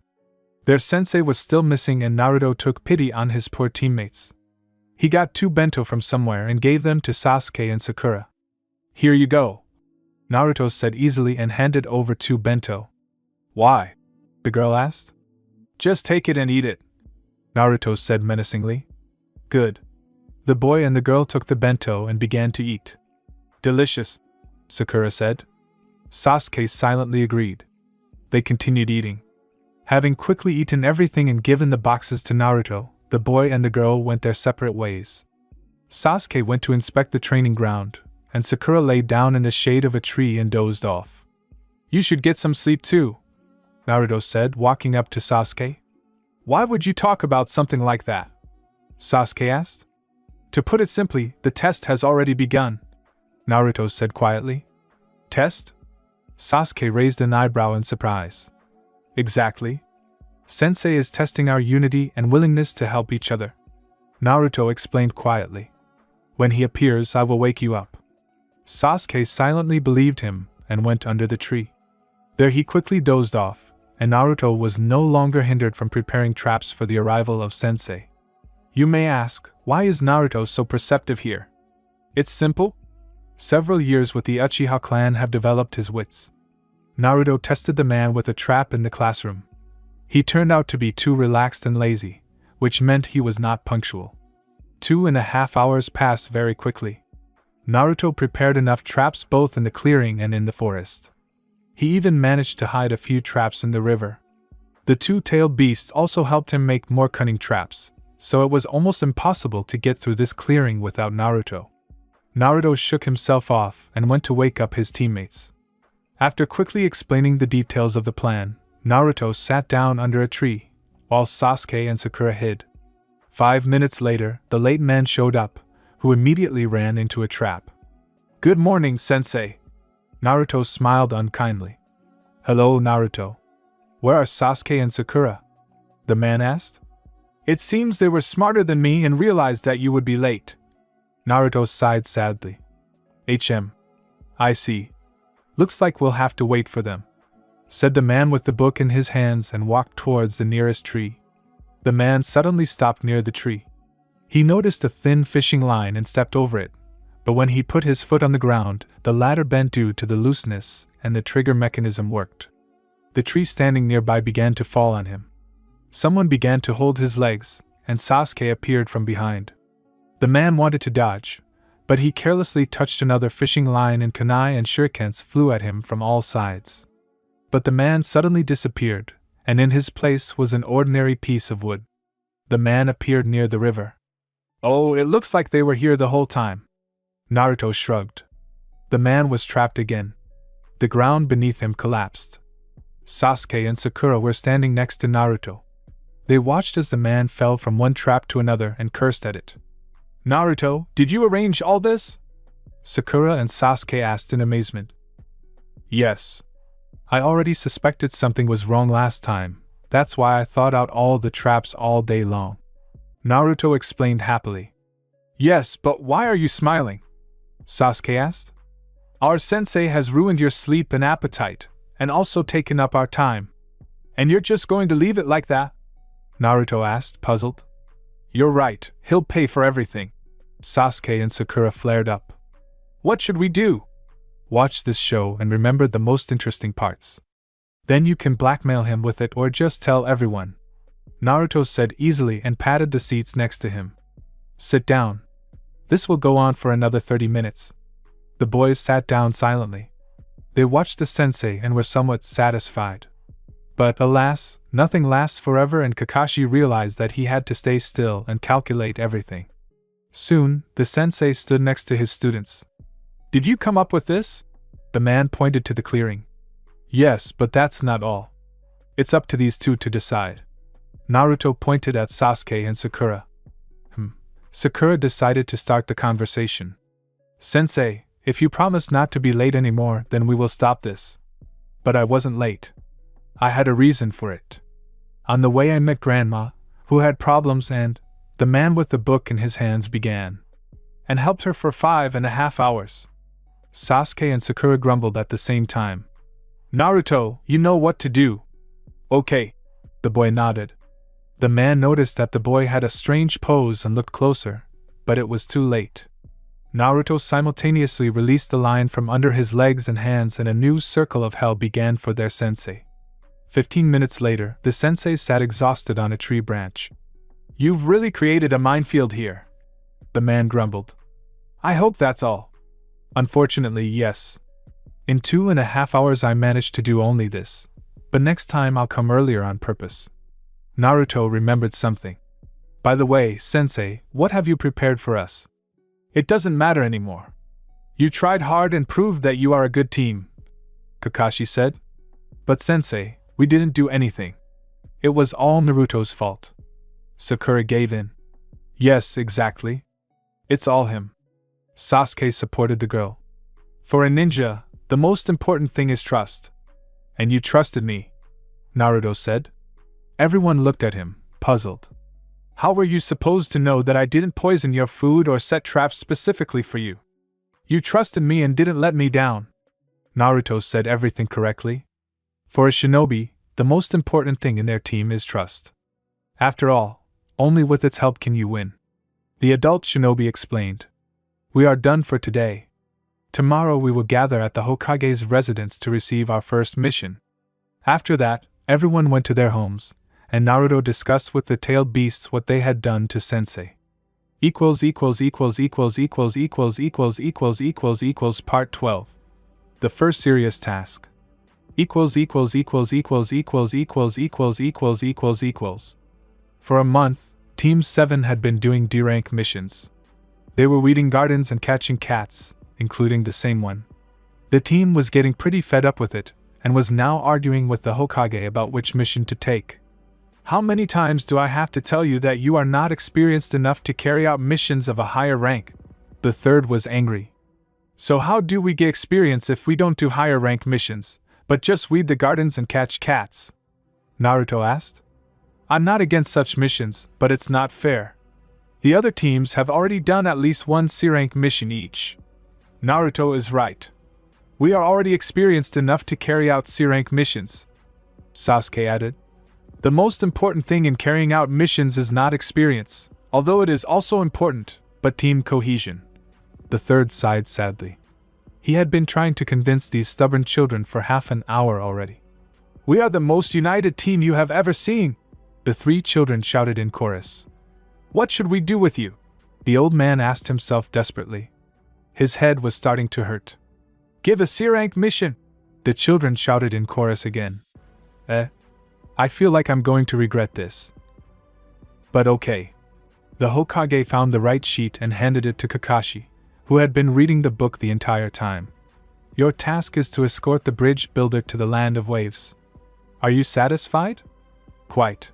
Their sensei was still missing and Naruto took pity on his poor teammates. He got 2 bento from somewhere and gave them to Sasuke and Sakura. Here you go, Naruto said easily and handed over 2 bento. Why? The girl asked. Just take it and eat it, Naruto said menacingly. Good. The boy and the girl took the bento and began to eat. Delicious, Sakura said. Sasuke silently agreed. They continued eating. Having quickly eaten everything and given the boxes to Naruto, the boy and the girl went their separate ways. Sasuke went to inspect the training ground, and Sakura lay down in the shade of a tree and dozed off. You should get some sleep too, Naruto said, walking up to Sasuke. Why would you talk about something like that? Sasuke asked. To put it simply, the test has already begun, Naruto said quietly. Test? Sasuke raised an eyebrow in surprise. Exactly. Sensei is testing our unity and willingness to help each other, Naruto explained quietly. When he appears, I will wake you up. Sasuke silently believed him and went under the tree. There he quickly dozed off, and Naruto was no longer hindered from preparing traps for the arrival of Sensei. You may ask, why is Naruto so perceptive here? It's simple. Several years with the Uchiha clan have developed his wits. Naruto tested the man with a trap in the classroom. He turned out to be too relaxed and lazy, which meant he was not punctual. 2.5 hours passed very quickly. Naruto prepared enough traps both in the clearing and in the forest. He even managed to hide a few traps in the river. The 2-tailed beasts also helped him make more cunning traps, so it was almost impossible to get through this clearing without Naruto. Naruto shook himself off and went to wake up his teammates. After quickly explaining the details of the plan, Naruto sat down under a tree, while Sasuke and Sakura hid. 5 minutes later, the late man showed up, who immediately ran into a trap. Good morning, Sensei. Naruto smiled unkindly. Hello, Naruto. Where are Sasuke and Sakura? The man asked. It seems they were smarter than me and realized that you would be late. Naruto sighed sadly. I see. Looks like we'll have to wait for them, said the man with the book in his hands and walked towards the nearest tree. The man suddenly stopped near the tree. He noticed a thin fishing line and stepped over it, but when he put his foot on the ground, the ladder bent due to the looseness and the trigger mechanism worked. The tree standing nearby began to fall on him. Someone began to hold his legs, and Sasuke appeared from behind. The man wanted to dodge, but he carelessly touched another fishing line and kunai and shurikens flew at him from all sides. But the man suddenly disappeared, and in his place was an ordinary piece of wood. The man appeared near the river. Oh, it looks like they were here the whole time. Naruto shrugged. The man was trapped again. The ground beneath him collapsed. Sasuke and Sakura were standing next to Naruto. They watched as the man fell from one trap to another and cursed at it. Naruto, did you arrange all this? Sakura and Sasuke asked in amazement. Yes. I already suspected something was wrong last time, that's why I thought out all the traps all day long. Naruto explained happily. Yes, but why are you smiling? Sasuke asked. Our sensei has ruined your sleep and appetite, and also taken up our time. And you're just going to leave it like that? Naruto asked, puzzled. You're right, he'll pay for everything. Sasuke and Sakura flared up. What should we do? Watch this show and remember the most interesting parts. Then you can blackmail him with it or just tell everyone. Naruto said easily and patted the seats next to him. Sit down. This will go on for another 30 minutes. The boys sat down silently. They watched the sensei and were somewhat satisfied. But alas, nothing lasts forever and Kakashi realized that he had to stay still and calculate everything. Soon, the sensei stood next to his students. Did you come up with this? The man pointed to the clearing. Yes, but that's not all. It's up to these two to decide. Naruto pointed at Sasuke and Sakura. Sakura decided to start the conversation. Sensei, if you promise not to be late anymore, then we will stop this. But I wasn't late. I had a reason for it. On the way I met Grandma, who had problems and, the man with the book in his hands began. And helped her for 5.5 hours. Sasuke and Sakura grumbled at the same time. Naruto, you know what to do. Okay. The boy nodded. The man noticed that the boy had a strange pose and looked closer, but it was too late. Naruto simultaneously released the lion from under his legs and hands, and a new circle of hell began for their sensei. 15 minutes later, the sensei sat exhausted on a tree branch. You've really created a minefield here, the man grumbled. I hope that's all. Unfortunately, yes. In 2.5 hours I managed to do only this, but next time I'll come earlier on purpose. Naruto remembered something. By the way, sensei, what have you prepared for us? It doesn't matter anymore. You tried hard and proved that you are a good team, Kakashi said. But sensei, we didn't do anything. It was all Naruto's fault. Sakura gave in. Yes, exactly. It's all him. Sasuke supported the girl. For a ninja, the most important thing is trust. And you trusted me, Naruto said. Everyone looked at him, puzzled. How were you supposed to know that I didn't poison your food or set traps specifically for you? You trusted me and didn't let me down. Naruto said everything correctly. For a shinobi, the most important thing in their team is trust. After all, only with its help can you win. The adult shinobi explained. We are done for today. Tomorrow we will gather at the Hokage's residence to receive our first mission. After that, everyone went to their homes, and Naruto discussed with the tailed beasts what they had done to Sensei. Part 12. The first serious task. For a month, Team 7 had been doing D-rank missions. They were weeding gardens and catching cats, including the same one. The team was getting pretty fed up with it, and was now arguing with the Hokage about which mission to take. How many times do I have to tell you that you are not experienced enough to carry out missions of a higher rank? The third was angry. So how do we get experience if we don't do higher rank missions, but just weed the gardens and catch cats? Naruto asked. I'm not against such missions, but it's not fair. The other teams have already done at least one C-rank mission each. Naruto is right. We are already experienced enough to carry out C-rank missions, Sasuke added. The most important thing in carrying out missions is not experience, although it is also important, but team cohesion. The third sighed sadly. He had been trying to convince these stubborn children for half an hour already. We are the most united team you have ever seen, the three children shouted in chorus. What should we do with you? The old man asked himself desperately. His head was starting to hurt. Give a C-rank mission, the children shouted in chorus again. I feel like I'm going to regret this. But okay. The Hokage found the right sheet and handed it to Kakashi, who had been reading the book the entire time. Your task is to escort the bridge builder to the land of waves. Are you satisfied? Quite.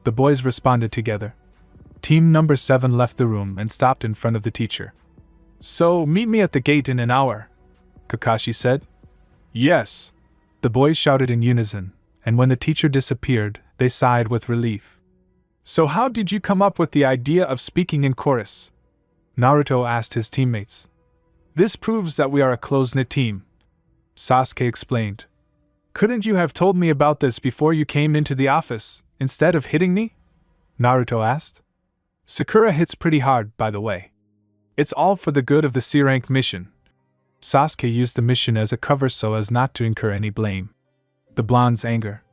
The boys responded together. Team number 7 left the room and stopped in front of the teacher. So, meet me at the gate in an hour, Kakashi said. Yes, the boys shouted in unison, and when the teacher disappeared, they sighed with relief. So how did you come up with the idea of speaking in chorus? Naruto asked his teammates. This proves that we are a close-knit team, Sasuke explained. Couldn't you have told me about this before you came into the office, instead of hitting me? Naruto asked. Sakura hits pretty hard, by the way. It's all for the good of the C-rank mission. Sasuke used the mission as a cover so as not to incur any blame. The blonde's anger.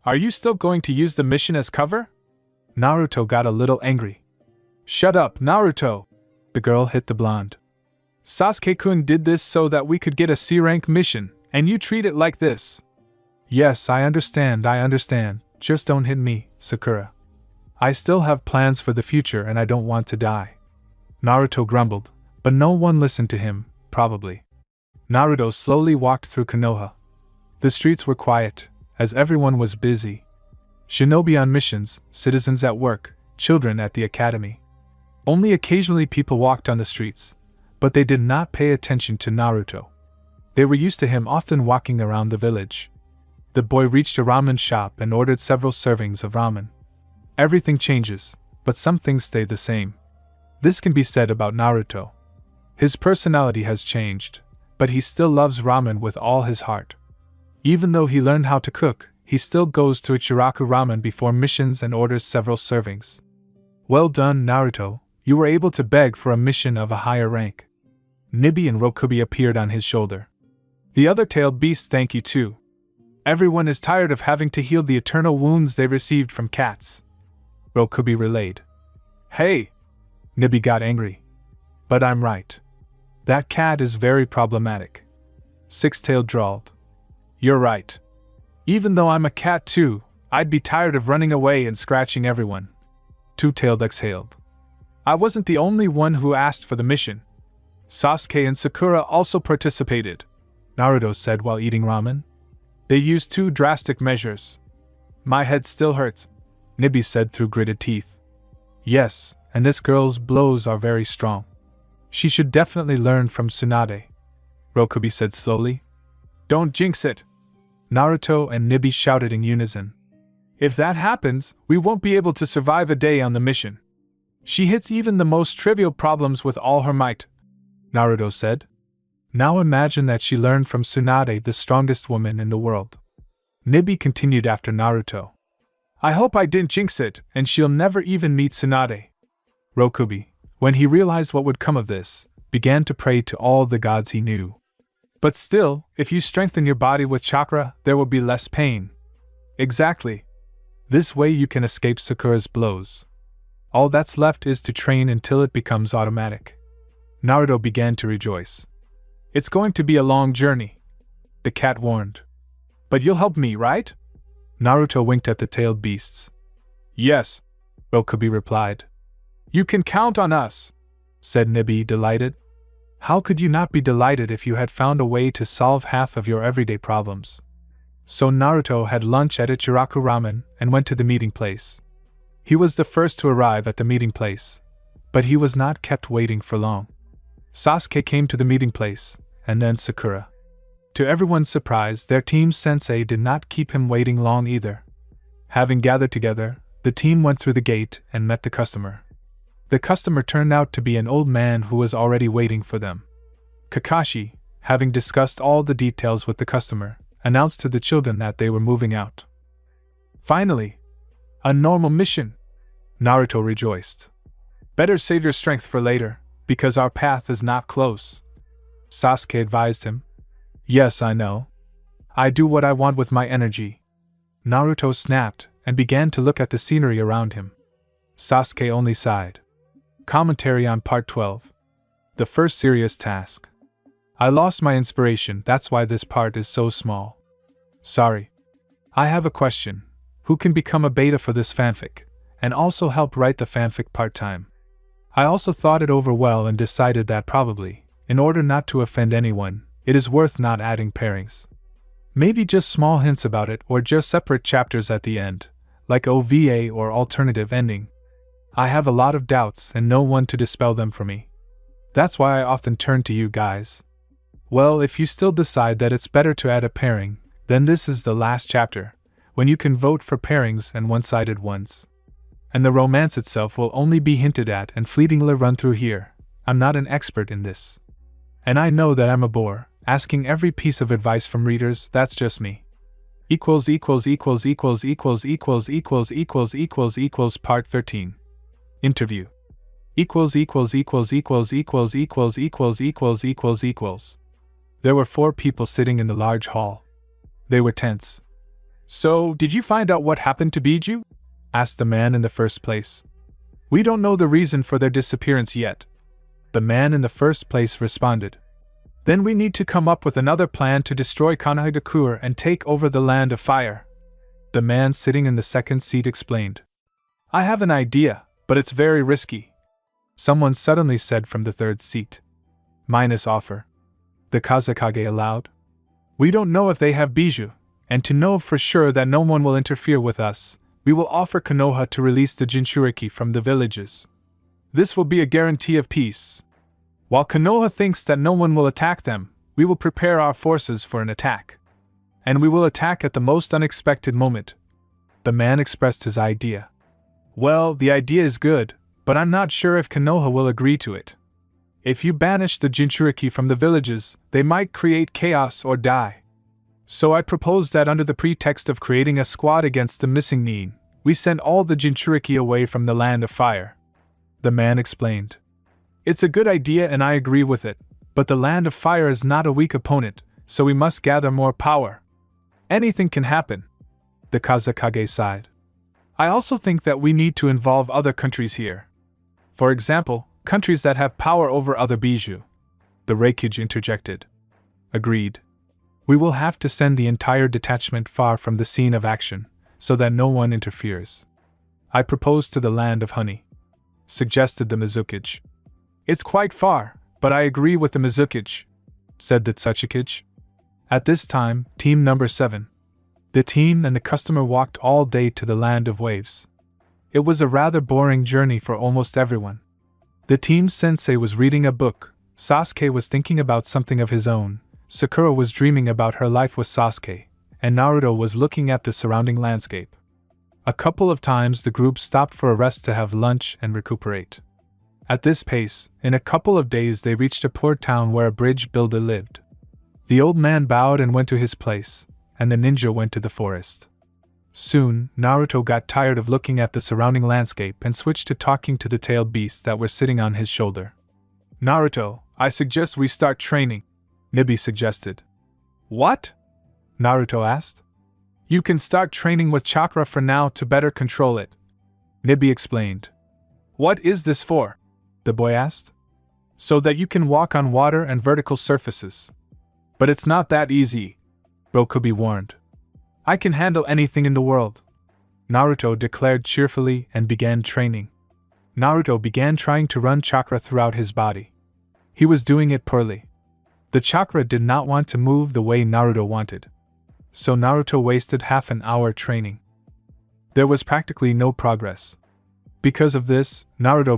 Are you still going to use the mission as cover? Naruto got a little angry. Shut up, Naruto! The girl hit the blonde. Sasuke-kun did this so that we could get a C-rank mission, and you treat it like this. Yes, I understand, just don't hit me, Sakura. I still have plans for the future and I don't want to die. Naruto grumbled, but no one listened to him, probably. Naruto slowly walked through Konoha. The streets were quiet, as everyone was busy. Shinobi on missions, citizens at work, children at the academy. Only occasionally people walked on the streets, but they did not pay attention to Naruto. They were used to him often walking around the village. The boy reached a ramen shop and ordered several servings of ramen. Everything changes, but some things stay the same. This can be said about Naruto. His personality has changed, but he still loves ramen with all his heart. Even though he learned how to cook, he still goes to Ichiraku Ramen before missions and orders several servings. Well done, Naruto, you were able to beg for a mission of a higher rank. Nibi and Rokubi appeared on his shoulder. The other tailed beasts thank you too. Everyone is tired of having to heal the eternal wounds they received from cats. Rokubi relayed. Hey! Nibi got angry. But I'm right. That cat is very problematic. Six-tailed drawled. You're right. Even though I'm a cat too, I'd be tired of running away and scratching everyone. Two-tailed exhaled. I wasn't the only one who asked for the mission. Sasuke and Sakura also participated, Naruto said while eating ramen. They used 2 drastic measures. My head still hurts, Nibi said through gritted teeth. Yes, and this girl's blows are very strong. She should definitely learn from Tsunade, Rokubi said slowly. Don't jinx it, Naruto and Nibi shouted in unison. If that happens, we won't be able to survive a day on the mission. She hits even the most trivial problems with all her might, Naruto said. Now imagine that she learned from Tsunade, the strongest woman in the world. Nibi continued after Naruto. I hope I didn't jinx it, and she'll never even meet Tsunade. Rokubi, when he realized what would come of this, began to pray to all the gods he knew. But still, if you strengthen your body with chakra, there will be less pain. Exactly. This way you can escape Sakura's blows. All that's left is to train until it becomes automatic. Naruto began to rejoice. It's going to be a long journey, the cat warned. But you'll help me, right? Naruto winked at the tailed beasts. Yes, Rokubi replied. You can count on us, said Nibi, delighted. How could you not be delighted if you had found a way to solve half of your everyday problems? So Naruto had lunch at Ichiraku Ramen and went to the meeting place. He was the first to arrive at the meeting place, but he was not kept waiting for long. Sasuke came to the meeting place, and then Sakura. To everyone's surprise, their team's sensei did not keep him waiting long either. Having gathered together, the team went through the gate and met the customer. The customer turned out to be an old man who was already waiting for them. Kakashi, having discussed all the details with the customer, announced to the children that they were moving out. Finally! A normal mission! Naruto rejoiced. Better save your strength for later, because our path is not close. Sasuke advised him. Yes, I know. I do what I want with my energy. Naruto snapped and began to look at the scenery around him. Sasuke only sighed. Commentary on Part 12. The first serious task. I lost my inspiration, that's why this part is so small. Sorry. I have a question. Who can become a beta for this fanfic, and also help write the fanfic part-time? I also thought it over well and decided that probably, in order not to offend anyone, it is worth not adding pairings. Maybe just small hints about it or just separate chapters at the end, like OVA or alternative ending. I have a lot of doubts and no one to dispel them for me. That's why I often turn to you guys. Well, if you still decide that it's better to add a pairing, then this is the last chapter, when you can vote for pairings and one-sided ones. And the romance itself will only be hinted at and fleetingly run through here. I'm not an expert in this. And I know that I'm a bore, asking every piece of advice from readers, that's just me. Part 13. Interview. There were 4 people sitting in the large hall. They were tense. So, did you find out what happened to Biju? Asked the man in the first place. We don't know the reason for their disappearance yet. The man in the first place responded. Then we need to come up with another plan to destroy Konohagakure and take over the Land of Fire. The man sitting in the second seat explained. I have an idea, but it's very risky. Someone suddenly said from the third seat. Minus offer. The Kazekage allowed. We don't know if they have Biju, and to know for sure that no one will interfere with us, we will offer Konoha to release the Jinchuriki from the villages. This will be a guarantee of peace. While Konoha thinks that no one will attack them, we will prepare our forces for an attack. And we will attack at the most unexpected moment. The man expressed his idea. Well, the idea is good, but I'm not sure if Konoha will agree to it. If you banish the Jinchuriki from the villages, they might create chaos or die. So I proposed that under the pretext of creating a squad against the missing Nin, we send all the Jinchuriki away from the Land of Fire. The man explained. It's a good idea and I agree with it, but the Land of Fire is not a weak opponent, so we must gather more power. Anything can happen. The Kazakage sighed. I also think that we need to involve other countries here. For example, countries that have power over other bijou. The Reikage interjected. Agreed. We will have to send the entire detachment far from the scene of action, so that no one interferes. I propose to the Land of Honey, suggested the Mizukage. It's quite far, but I agree with the Mizukage, said the Tsuchikage. At this time, team number 7. The team and the customer walked all day to the Land of Waves. It was a rather boring journey for almost everyone. The team's sensei was reading a book, Sasuke was thinking about something of his own, Sakura was dreaming about her life with Sasuke, and Naruto was looking at the surrounding landscape. A couple of times the group stopped for a rest to have lunch and recuperate. At this pace, in a couple of days they reached a poor town where a bridge builder lived. The old man bowed and went to his place, and the ninja went to the forest. Soon, Naruto got tired of looking at the surrounding landscape and switched to talking to the tailed beasts that were sitting on his shoulder. Naruto, I suggest we start training, Nibi suggested. What? Naruto asked. You can start training with chakra for now to better control it, Nibi explained. What is this for? The boy asked. So that you can walk on water and vertical surfaces. But it's not that easy, Rokubi warned. I can handle anything in the world, Naruto declared cheerfully and began training. Naruto began trying to run chakra throughout his body. He was doing it poorly. The chakra did not want to move the way Naruto wanted. So Naruto wasted half an hour training. There was practically no progress. Because of this, Naruto